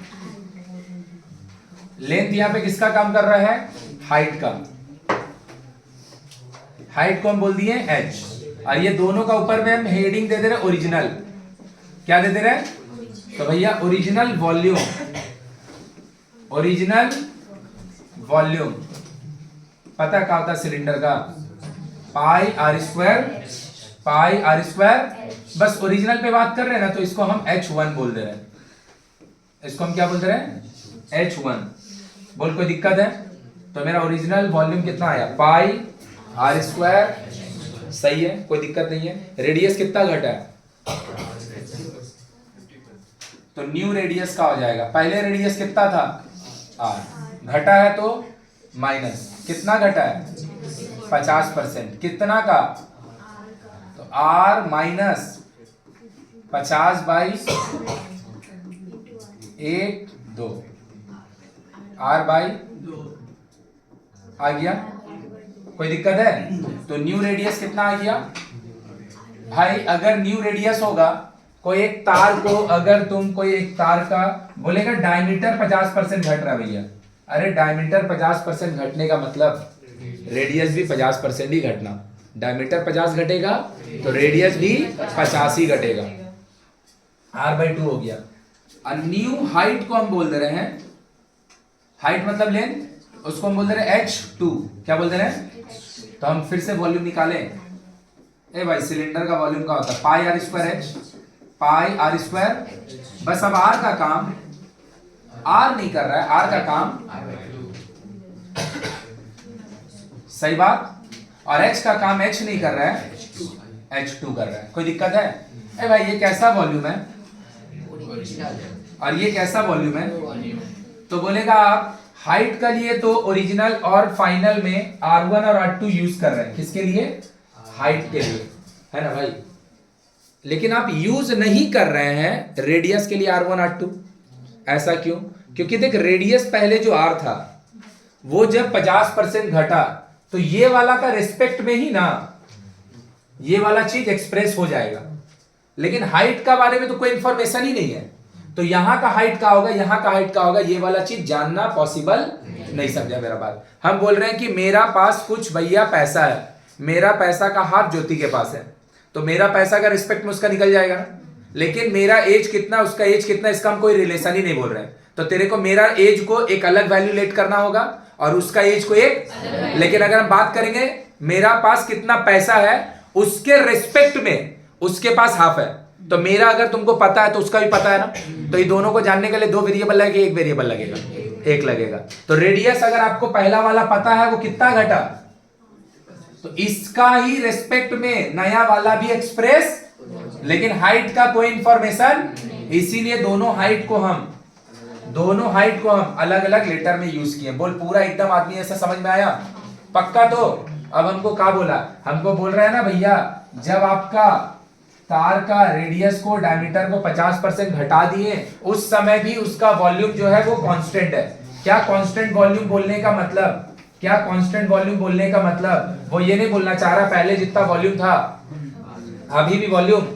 लेंथ यहाँ पे किसका काम कर रहा है? हाइट का। हाइट को हम बोल दिए h, और ये दोनों का ऊपर में हम हेडिंग दे दे रहे ओरिजिनल। क्या दे दे रहे? तो भैया ओरिजिनल वॉल्यूम, ओरिजिनल वॉल्यूम पता क्या होता है सिलेंडर का? Pi r square, pi r square. बस ओरिजिनल पे बात कर रहे हैं ना, तो इसको हम H1 बोल दे रहे हैं। इसको हम क्या बोल रहे हैं? H1। बोल, कोई दिक्कत है? तो मेरा ओरिजिनल वॉल्यूम कितना आया? पाई आर स्क्वायर। सही है, कोई दिक्कत नहीं है। रेडियस कितना घटा है? तो न्यू रेडियस का हो जाएगा। पहले रेडियस कितना था? r। घटा है तो माइनस, कितना घटा है? 50%। कितना का? तो r minus 50 by 1 2 r by आ गया। कोई दिक्कत है? तो न्यू रेडियस कितना आ गया भाई? अगर न्यू रेडियस होगा, कोई एक तार को अगर तुम कोई एक तार का बोलेगा डायमीटर 50% घट रहा है भैया, अरे डायमीटर 50% घटने का मतलब रेडियस भी 50% ही घटना। डायमीटर 50 घटेगा तो रेडियस भी 50 ही घटेगा। r/2 हो गया। और न्यू हाइट को हम बोल दे रहे हैं, हाइट मतलब लेंथ, उसको हम बोल दे रहे हैं h2। क्या बोल दे रहे हैं? तो हम फिर से वॉल्यूम निकालें। ए भाई सिलेंडर का वॉल्यूम का होता है पाई r स्क्वायर h, पाई r स्क्वायर। बस अब r का काम r नहीं कर रहा है, r का काम सही बात, और h का काम h नहीं कर रहा है, h2 कर रहा है। कोई दिक्कत है? ए भाई ये कैसा वॉल्यूम है और ये कैसा वॉल्यूम है? तो बोलेगा आप हाइट का लिए तो ओरिजिनल और फाइनल में R1 और R2 यूज कर रहे हैं। किसके लिए? हाइट के लिए, है ना भाई। लेकिन आप यूज नहीं कर रहे हैं रेडियस के लिए R1 R2। ऐसा क्यों? क्योंकि देख रेडियस पहले जो R था वो जब 50% घटा तो ये वाला का रिस्पेक्ट में ही ना ये वाला चीज एक्सप्रेस हो जाएगा, लेकिन हाइट का बारे में तो कोई इंफॉर्मेशन ही नहीं है। तो यहां का हाइट का होगा, यहां का हाइट का होगा, ये वाला चीज जानना पॉसिबल नहीं। समझा मेरा बात? हम बोल रहे हैं कि मेरा पास कुछ भैया पैसा है, मेरा पैसा का हाफ ज्योति के पास है, तो मेरा पैसा का रिस्पेक्ट में उसका निकल जाएगा ना। लेकिन मेरा एज कितना, उसका एज कितना, इसका हम कोई रिलेशन ही नहीं बोल रहे हैं। तो तेरे को मेरा एज को एक अलग वैल्यू लेट करना होगा और उसका एज को एक। लेकिन अगर हम बात करेंगे मेरा पास कितना पैसा है उसके रिस्पेक्ट में उसके पास हाफ है, तो मेरा अगर तुमको पता है तो उसका भी पता है ना। तो ये दोनों को जानने के लिए दो वेरिएबल लगेगा, एक वेरिएबल लगेगा, एक लगेगा। तो रेडियस अगर आपको पहला वाला पता है वो कितना घटा, तो इसका ही रिस्पेक्ट में नया वाला भी एक्सप्रेस, लेकिन हाइट का कोई इंफॉर्मेशन। इसीलिए दोनों हाइट को हम अलग अलग लेटर में यूज किए। बोल पूरा एकदम आदमी ऐसा समझ में आया? पक्का? तो अब हमको क्या बोला? हमको बोल रहा है ना भैया, जब आपका तार का रेडियस को डायमीटर को 50% घटा दिए उस समय भी उसका वॉल्यूम जो है वो कांस्टेंट है। क्या कांस्टेंट वॉल्यूम बोलने का मतलब? क्या कांस्टेंट वॉल्यूम बोलने का मतलब वो ये नहीं बोलना चाह रहा पहले जितना वॉल्यूम था अभी भी वॉल्यूम।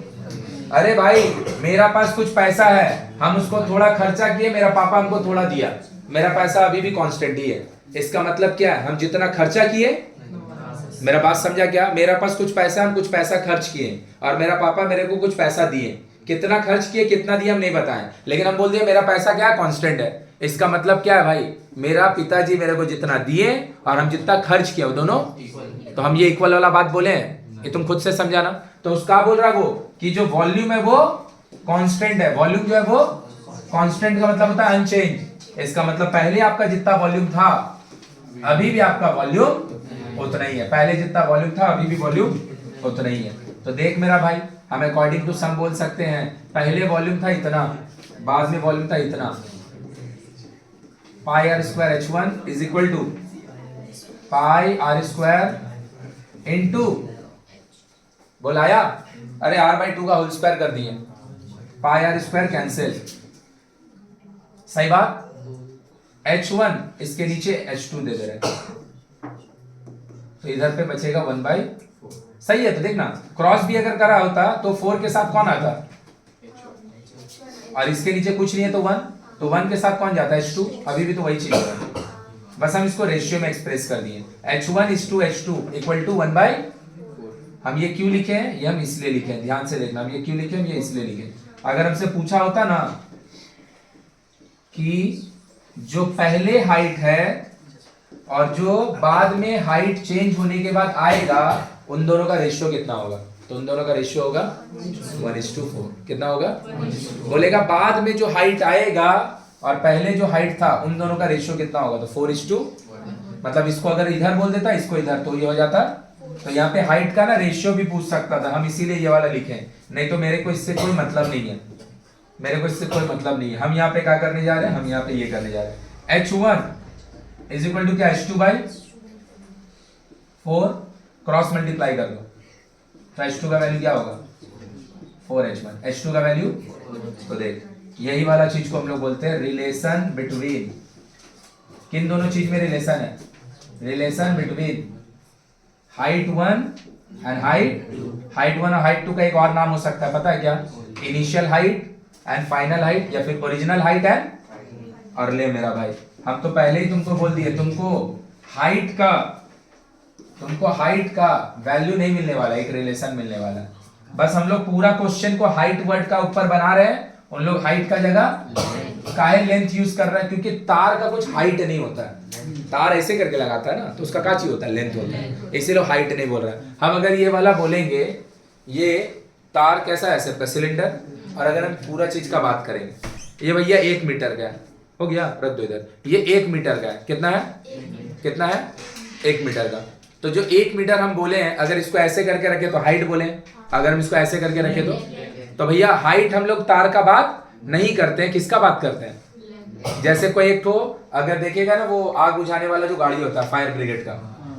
अरे भाई मेरा पास कुछ पैसा है, हम उसको थोड़ा खर्चा किए, मेरा पापा हमको थोड़ा दिया, मेरा पैसा अभी भी कांस्टेंट ही है। इसका मतलब क्या है? हम जितना खर्चा किए, मेरा बात समझा क्या? मेरा पास कुछ पैसा, हम कुछ पैसा खर्च किए और मेरा पापा मेरे को कुछ पैसा दिए। कितना खर्च किए कितना दिए हम नहीं बताएं, लेकिन हम बोल दिए मेरा पैसा क्या है? कांस्टेंट है। इसका मतलब क्या है भाई? मेरा पिताजी मेरे को जितना दिए और हम जितना खर्च किया वो दोनों, तो हम ये इक्वल वाला बात बोले हैं, ये तुम खुद से समझाना। तो उसका बोल रहा वो कि जो वॉल्यूम है वो कांस्टेंट है। वॉल्यूम जो है वो कांस्टेंट का मतलब होता है अनचेंज। इसका मतलब पहले आपका जितना वॉल्यूम था अभी भी आपका वॉल्यूम उतना ही है, पहले जितना वॉल्यूम था अभी भी वॉल्यूम उतना ही है। तो देख मेरा भाई, हम अकॉर्डिंग टू सम बोल सकते हैं पहले वॉल्यूम था इतना, बाद में वॉल्यूम था इतना। Pi r square h1 is equal to pi r square into, बोलाया, अरे r/2 का होल स्क्वायर कर दिए, पाई आर स्क्वायर कैंसिल, सही बात। h1 इसके नीचे h2 दे दे रहे, तो इधर पे बचेगा 1/4। सही है? तो देखना क्रॉस भी अगर करा होता तो 4 के साथ कौन आता, और इसके नीचे कुछ नहीं है तो 1, तो 1 के साथ कौन जाता है? h2। अभी भी तो वही चीज है, बस हम इसको रेशियो में एक्सप्रेस कर दिए। h1 is to h2 equal to 1/, हम ये क्यों लिखे हैं? ये हम इसलिए लिखे हैं, ध्यान से देखना, हम ये क्यों लिखे, हम ये इसलिए लिखे। अगर हमसे पूछा होता ना कि जो पहले हाइट है और जो बाद में हाइट चेंज होने के बाद आएगा उन दोनों का रेशियो कितना होगा, तो उन दोनों का रेशियो होगा 1:4। कितना होगा? बोलेगा बाद में जो हाइट आएगा और पहले जो हाइट था उन दोनों का रेशियो कितना होगा, तो 4:, मतलब इसको अगर इधर बोल देता इसको इधर, तो ये हो जाता। तो यहाँ पे हाइट का ना रेशियो भी पूछ सकता था, हम इसीलिए ये वाला लिखे, नहीं तो मेरे को इससे कोई मतलब नहीं है, मेरे को इससे कोई मतलब नहीं है। हम यहाँ पे क्या करने जा रहे हैं? हम यहाँ पे ये करने जा रहे हैं, h1 इज इक्वल टू क्या? h2/4, क्रॉस मल्टीप्लाई कर दो, तो h2 का वैल्यू क्या होगा? 4h1, h2 का वैल्यू। तो देख यही वाला चीज को हम लोग बोलते हैं रिलेशन बिटवीन, किन दोनों चीज में रिलेशन है? Relation between height 1 and height 1 और हाइट 2 का एक और नाम हो सकता है, पता है क्या? Initial height and final height, या फिर ओरिजिनल हाइट एंड, और ले मेरा भाई हम तो पहले ही तुमको बोल दिए, तुमको हाइट का वैल्यू नहीं मिलने वाला, एक रिलेशन मिलने वाला। बस हम लोग पूरा क्वेश्चन को हाइट वर्ड का ऊपर बना रहे हैं, उन लोग हाइट का जगह काहे लेंथ यूज कर रहे हैं, क्योंकि तार का कुछ हाइट नहीं होता है, तार ऐसे करके लगाता है ना, तो उसका क्या चीज होता है? लेंथ होता है, इसीलिए हाइट नहीं बोल रहा है। हम अगर ये वाला बोलेंगे, ये तार कैसा है? ऐसे सिलेंडर, और अगर हम पूरा चीज का बात करेंगे, ये भैया 1 मीटर का है, हो गया, रख दो इधर, ये 1 मीटर का है, कितना है? कितना है? 1 मीटर का। तो जो 1 मीटर हम बोले हैं, अगर इसको ऐसे करके रखे तो हाइट बोले, अगर हम इसको ऐसे करके रखे तो भैया हाइट हम लोग तार का बात नहीं करते हैं, किसका बात करते हैं? जैसे कोई एक तो अगर देखेगा ना, वो आग बुझाने वाला जो गाड़ी होता है फायर ब्रिगेड का,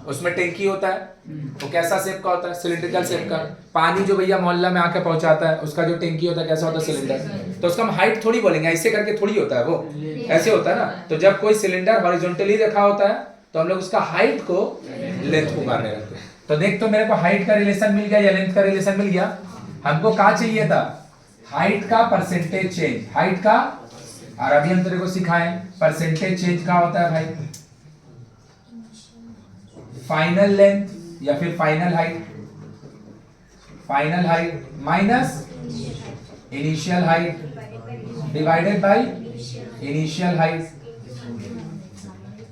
उसमें टैंकी होता है, वो कैसा शेप का होता है? सिलिंड्रिकल शेप का। पानी जो भैया मोहल्ला में आके पहुंचाता है, उसका जो टैंकी होता है कैसा होता है? सिलेंडर। तो उसका हम हाइट थोड़ी बोलेंगे, ऐसे करके थोड़ी होता है, वो ऐसे होता है ना। तो जब कोई सिलेंडर हॉरिजॉन्टली रखा होता है, तो हम लोग उसका हाइट को लेंथ पुकारने लगते हैं। तो देख, तो मेरे को हाइट का रिलेशन मिल गया या लेंथ का रिलेशन मिल गया। हमको क्या चाहिए था? हाइट का परसेंटेज चेंज, हाइट का। और अभी हम तेरे को सिखाएं परसेंटेज चेंज क्या होता है भाई? फाइनल लेंथ या फिर final height, final height minus initial height divided by initial height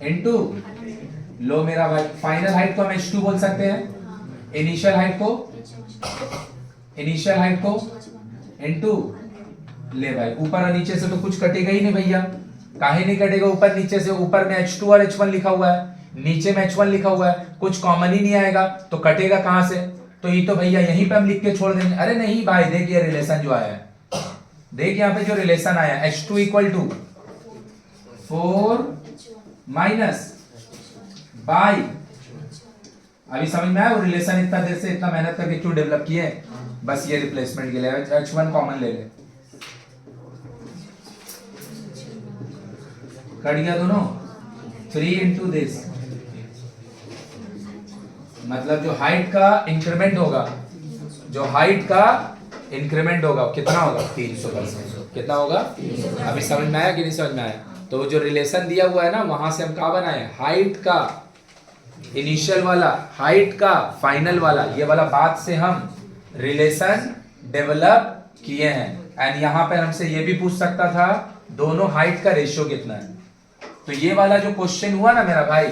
into, लो मेरा भाई, फाइनल हाइट को हम h2 बोल सकते हैं, इनिशियल हाइट को इनटू, ले भाई ऊपर और नीचे से तो कुछ कटेगा ही नहीं भैया, काहे नहीं कटेगा? ऊपर नीचे से, ऊपर में h2 और h1 लिखा हुआ है, नीचे में h1 लिखा हुआ है, कुछ कॉमन ही नहीं आएगा, तो कटेगा कहां से? तो ये तो भैया यहीं पे हम लिख के छोड़ देंगे। अरे नहीं भाई, देख ये रिलेशन जो आया है, देख यहाँ पे जो रिलेशन आया, h2 equal to 4 minus by, अभी समझ में आया वो रिलेशन? इतना देर से इतना मेहनत करके क्यों डेवलप किए? बस ये रिप्लेसमेंट के लिए। h1 कॉमन ले ले, कट गया दोनों, 3 इंटू दिस, मतलब जो हाइट का इंक्रीमेंट होगा, जो हाइट का इंक्रीमेंट होगा कितना होगा? 300%। कितना होगा? अभी समझ में आया कि नहीं समझ में आया? तो जो रिलेशन दिया हुआ है ना, वहां से हम क्या बनाए? हाइट का इनिशियल वाला, हाइट का फाइनल वाला, ये वाला बात से हम रिलेशन डेवलप किए हैं। एंड यहाँ पे हमसे ये भी पूछ सकता था दोनों हाइट का रेशियो कितना है। तो ये वाला जो क्वेश्चन हुआ ना मेरा भाई,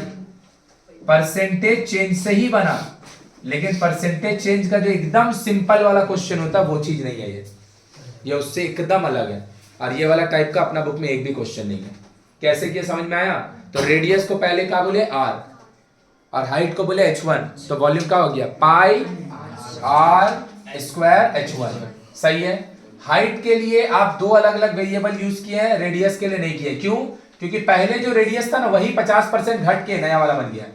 परसेंटेज चेंज से ही बना, लेकिन परसेंटेज चेंज का जो एकदम सिंपल वाला क्वेश्चन होता है वो चीज नहीं है, ये उससे एकदम अलग है। और ये वाला टाइप का अपना बुक में एक भी क्वेश्चन नहीं है। कैसे किया समझ में आया? तो रेडियस को पहले क्या बोले? r, और हाइट को बोले h1, तो वॉल्यूम क्या हो गया? पाई r स्क्वायर h1। सही है। हाइट के लिए आप दो अलग अलग वेरिएबल यूज किए हैं, रेडियस के लिए नहीं किए। क्यों? क्योंकि पहले जो रेडियस था ना, वही 50% घट के नया वाला बन गया।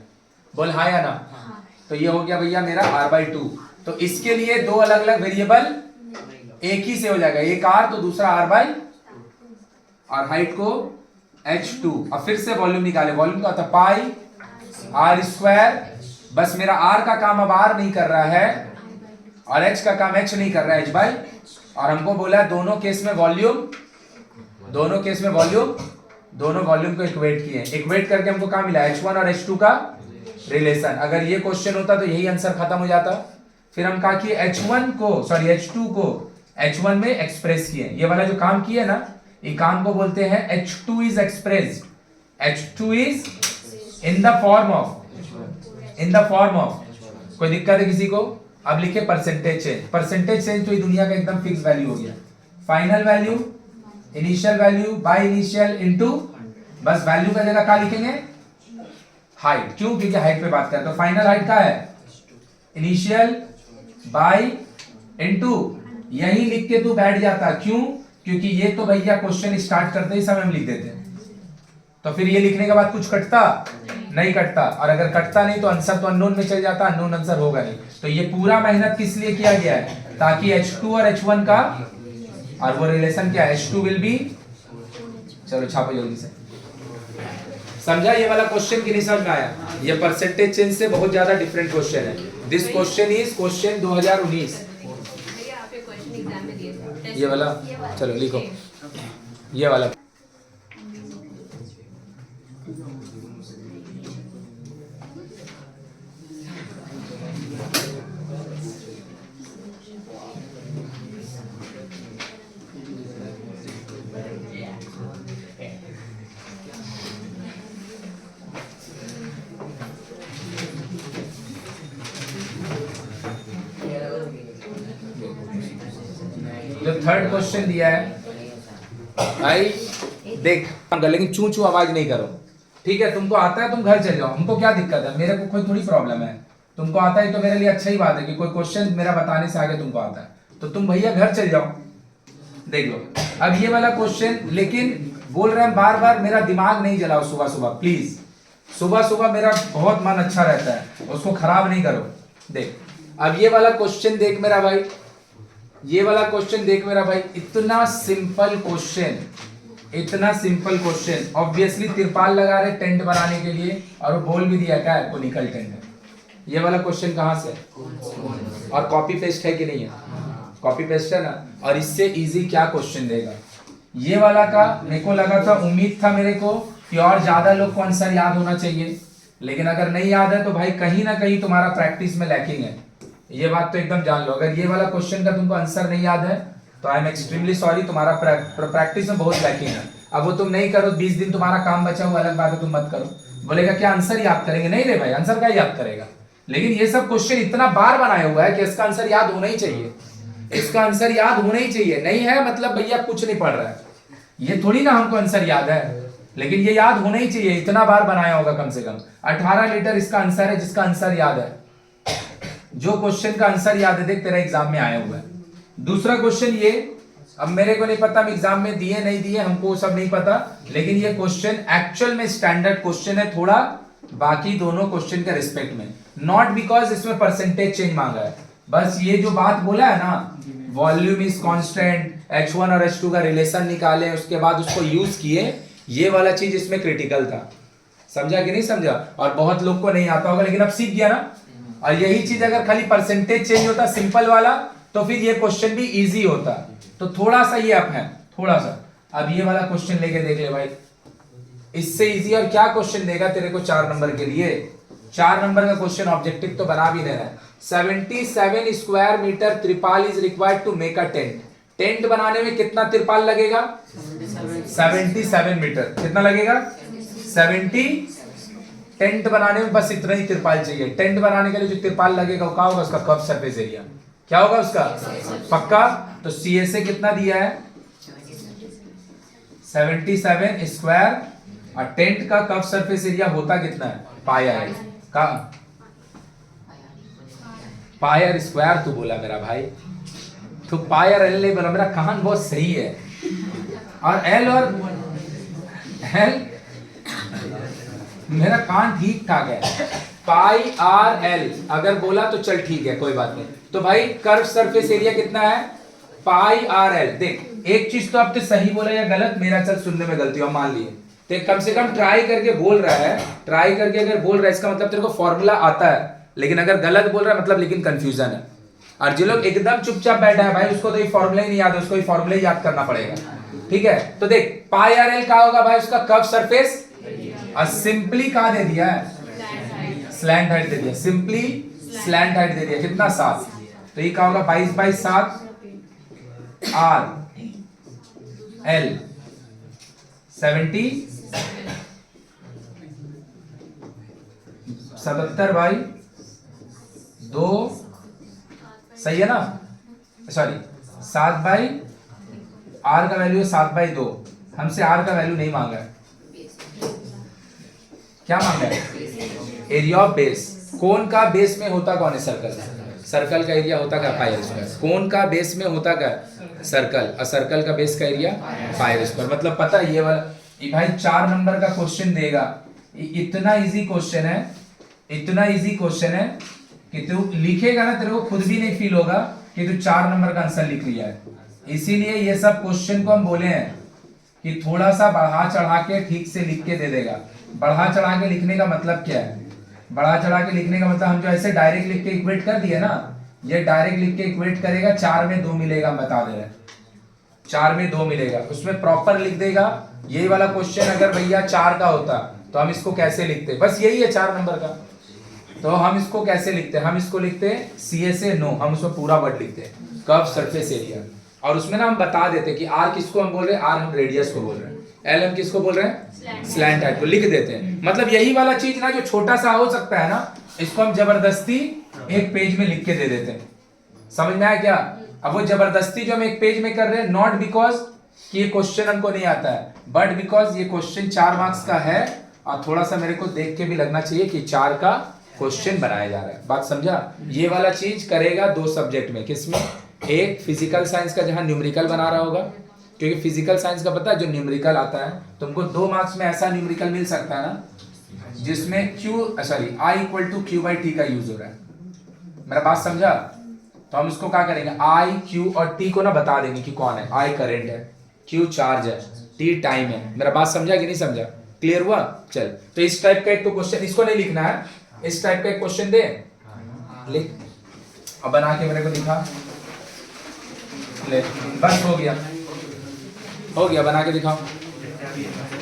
बोल हाँ या ना? तो ये हो गया भैया मेरा r/2। तो इसके लिए दो अलग अलग वेरिएबल एक ही से हो जाएगा, एक r तो दूसरा r/, और हाइट को h2। अब फिर से वॉल्यूम निकाले, वॉल्यूम का होता है पाई r स्क्वायर। बस मेरा r का काम अब r नहीं कर रहा है, और h का काम h नहीं कर रहा है, h/। और हमको बोला दोनों केस में वॉल्यूम, दोनों वॉल्यूम को इक्वेट किए। इक्वेट करके हमको क्या मिला? h1 और h2 का रिलेशन। अगर ये क्वेश्चन होता तो यही आंसर खत्म हो जाता। फिर हम कहा कि h2 को h1 में एक्सप्रेस किए। ये वाला जो काम किए ना, ये काम को बोलते हैं h2 is expressed, h2 is in the form of, कोई दिक्कत है किसी को? अब लिखे परसेंटेज चेंज तो ये दुनिया का एकदम फिक्स वैल्यू हो गया। Final value, initial value by initial into, बस वैल्यू का जगह क्या लिखेंगे? हाइट। क्यों? क्योंकि हाइट पे बात करते हैं। तो फाइनल हाइट का है इनिशियल बाय इनटू, यही लिख के तू बैठ जाता। क्यों? क्योंकि ये तो भैया क्वेश्चन स्टार्ट करते ही समय हम लिख देते हैं, तो फिर ये लिखने के बाद कुछ कटता नहीं कटता, और अगर कटता नहीं तो आंसर तो अननोन में चल जाता, अननोन आंसर होगा नहीं। तो ये पूरा मेहनत किस लिए किया गया है, ताकि H2 और H1 का, और वो रिलेशन क्या है, H2 विल बी, चलो छापो जल्दी से। समझा ये वाला क्वेश्चन की नहीं समझ में आया? ये परसेंटेज चेंज से बहुत ज्यादा डिफरेंट क्वेश्चन है। This question is question 2019। ये वाला चलो लिखो, ये वाला जो थर्ड क्वेश्चन दिया है भाई, देख लेकिन चू चू आवाज नहीं करो, ठीक है? तुमको आता है तुम घर चले जाओ, हमको क्या दिक्कत है, मेरे को कोई थोड़ी प्रॉब्लम है। तुमको आता है तो मेरे लिए अच्छा ही बात है कि कोई क्वेश्चन मेरा बताने से आगे तुमको आता है, तो तुम भैया घर चले जाओ, देख लो। अब ये वाला क्वेश्चन, लेकिन बोल रहे हैं बार बार मेरा दिमाग नहीं जलाओ सुबह सुबह, प्लीज। सुबह सुबह मेरा बहुत मन अच्छा रहता है, उसको खराब नहीं करो। देख अब ये वाला क्वेश्चन देख मेरा भाई, ये वाला क्वेश्चन देख मेरा भाई, इतना सिंपल क्वेश्चन, इतना सिंपल क्वेश्चन। ऑब्वियसली तिरपाल लगा रहे टेंट बनाने के लिए, और वो बोल भी दिया क्या है, कोनिकल टेंट है। ये वाला क्वेश्चन कहां से, और कॉपी पेस्ट है कि नहीं है, कॉपी पेस्ट है ना। और इससे इजी क्या क्वेश्चन देगा ये वाला का, मेरे को लगा था, उम्मीद था मेरे को कि और ज्यादा लोग को आंसर याद होना चाहिए, लेकिन अगर नहीं याद है तो भाई कहीं ना कहीं तुम्हारा प्रैक्टिस में लैकिंग है, ये बात तो एकदम जान लो। अगर ये वाला क्वेश्चन का तुमको आंसर नहीं याद है तो आई एम एक्सट्रीमली सॉरी, तुम्हारा प्रैक्टिस में बहुत लैकिंग है। अब वो तुम नहीं करो, 20 दिन तुम्हारा काम बचा हुआ, अलग बात है, तुम मत करो। बोलेगा क्या आंसर याद करेंगे, नहीं रे भाई आंसर क्या याद करेगा, लेकिन ये सब क्वेश्चन इतना बार बनाया हुआ है कि इसका आंसर याद होना ही चाहिए, इसका आंसर याद होना ही चाहिए। नहीं है मतलब भैया कुछ नहीं पढ़ रहा है, ये थोड़ी ना हमको आंसर याद है, लेकिन ये याद होना ही चाहिए, इतना बार बनाया होगा कम से कम। 18 लीटर इसका आंसर है, जिसका आंसर याद है, जो क्वेश्चन का आंसर याद है, देख तेरा एग्जाम में आया हुआ है। दूसरा क्वेश्चन ये, अब मेरे को नहीं पता हम एग्जाम में दिए नहीं दिए, हमको सब नहीं पता, लेकिन ये क्वेश्चन एक्चुअल में स्टैंडर्ड क्वेश्चन है, थोड़ा बाकी दोनों क्वेश्चन के रिस्पेक्ट में, नॉट बिकॉज इसमें परसेंटेज चेंज मांगा है, बस ये जो बात बोला है ना, वॉल्यूम इज कांस्टेंट, H1 और H2 का रिलेशन निकाले, उसके बाद उसको यूज किए, ये वाला चीज इसमें क्रिटिकल था। समझा कि नहीं समझा? और बहुत लोग को नहीं आता होगा, लेकिन अब सीख गया ना। और यही चीज अगर खाली परसेंटेज चेंज होता सिंपल वाला, तो फिर ये क्वेश्चन भी इजी होता। तो थोड़ा सा ये अप है, थोड़ा सा। अब ये वाला क्वेश्चन लेके देख ले भाई, इससे इजी और क्या क्वेश्चन देगा तेरे को 4 नंबर के लिए? 4 नंबर का क्वेश्चन ऑब्जेक्टिव तो बना भी देना है। 77 स्क्वायर मीटर त्रिपाल is required to make a tent. Tent बनाने में कितना त्रिपाल लगेगा? 77 मीटर। कितना लगेगा? 70। टेंट बनाने में बस इतना ही त्रिपाल चाहिए। टेंट बनाने के लिए जो त्रिपाल लगेगा वो क्या होगा? उसका कर्व सरफेस एरिया क्या होगा उसका? पक्का? तो CSA कितना दिया है? 77 स्क्वायर, और टेंट का कर्व सरफेस एरिया होता कितना है? पाई आर का पाई आर स्क्वायर तू बोला मेरा भाई, तो पाई आर एल नहीं बोला, मेरा कान बहुत सही है। और एल और एल, मेरा कान ठीक ठाक है। पाई आर एल अगर बोला तो चल ठीक है, कोई बात नहीं। तो भाई कर्व सरफेस एरिया कितना है? Pi R L. देख एक चीज तो अब तो सही बोला या गलत, मेरा चल सुनने में गलती हो मान लिए, तो कम से कम ट्राई करके बोल रहा है। ट्राई करके अगर बोल रहा है इसका मतलब तेरे को फॉर्मूला आता है, लेकिन अगर गलत बोल रहा है मतलब लेकिन कंफ्यूजन है। और जो लोग एकदम चुपचाप बैठा है भाई, उसको तो ये फॉर्मूला ही नहीं याद है, उसको ये फॉर्मूला ही याद करना पड़ेगा। ठीक है, तो देख पाई आर एल क्या होगा भाई? उसका कर्व सरफेस, और सिंपली कहा दे दिया है? स्लैंट हाइट दे दिया, सिंपली स्लैंट हाइट दे दिया। कितना? 7। तो ये क्या होगा? 22/7 आर एल 70 77/2 सही है ना? सॉरी 7/, आर का वैल्यू है 7/2। हमसे आर का वैल्यू नहीं मांगा है, क्या मांगा है? Area of base. कोन का बेस में होता कौन है? सर्कल। सर्कल का एरिया होता क्या? पाई आर स्क्वायर। कोन का बेस में होता क्या? सर्कल। और सर्कल का बेस का एरिया पाई आर स्क्वायर। मतलब पता है ये वाला, ये भाई 4 नंबर का क्वेश्चन देगा, इतना इजी क्वेश्चन है, इतना इजी क्वेश्चन है कि तू लिखेगा ना तेरे को खुद भी नहीं फील होगा कि तू 4 नंबर का आंसर लिख लिया है। इसीलिए ये सब क्वेश्चन को हम बोले हैं कि थोड़ा सा बढ़ा चढ़ा के ठीक से लिख के दे देगा। बढ़ा चढ़ा के लिखने का मतलब क्या है? बढ़ा चढ़ा के लिखने का मतलब हम जो ऐसे डायरेक्ट लिख के इक्वेट कर दिए ना, ये डायरेक्ट लिख के इक्वेट करेगा, 4 में 2 मिलेगा, हम बता दे रहे हैं 4 में 2 मिलेगा, उसमें प्रॉपर लिख देगा। यही वाला क्वेश्चन अगर भैया 4 का होता तो हम इसको कैसे लिखते? बस यही है 4 नंबर का, तो हम इसको कैसे लिखते? हम इसको लिखते CSA नो, हम उसमें पूरा वर्ड लिखते हैं कर्व सरफेस एरिया, और उसमें ना हम बता देते कि R किसको हम बोल रहे हैं, R हम रेडियस को बोल रहे हैं, L हम किसको बोल रहे हैं, स्लैंट टाइप को लिख देते हैं। मतलब यही वाला चीज ना जो छोटा सा हो सकता है ना, इसको हम जबरदस्ती एक पेज में लिख के दे देते हैं। समझ में आया क्या? अब वो जबरदस्ती जो हम एक पेज में कर रहे हैं, नॉट बिकॉज कि ये क्वेश्चन हमको नहीं आता है, बट बिकॉज ये क्वेश्चन 4 मार्क्स का है और थोड़ा सा मेरे को देख के भी लगना चाहिए कि 4 का क्वेश्चन बनाया जा रहा है। बात समझा? ये वाला चीज करेगा 2 सब्जेक्ट में, किसमें? एक फिजिकल साइंस का जहां न्यूमेरिकल बना रहा होगा, क्योंकि फिजिकल साइंस का पता है जो न्यूमेरिकल आता है तुमको 2 मार्क्स में ऐसा न्यूमेरिकल मिल सकता है ना जिसमें I = Q/T का यूज हो रहा है। मेरा बात समझा? तो हम इसको क्या करेंगे, I, Q और T को ना बता देंगे कि कौन है। I करंट है, Q चार्ज है, T टाइम है। मेरा बात समझा कि नहीं समझा? क्लियर हुआ? चल, तो इस टाइप का एक तो क्वेश्चन, इसको नहीं लिखना है, इस टाइप का एक क्वेश्चन दे, लिख अब बना के मेरे को दिखा, ले बस हो गया, बना के दिखाओ।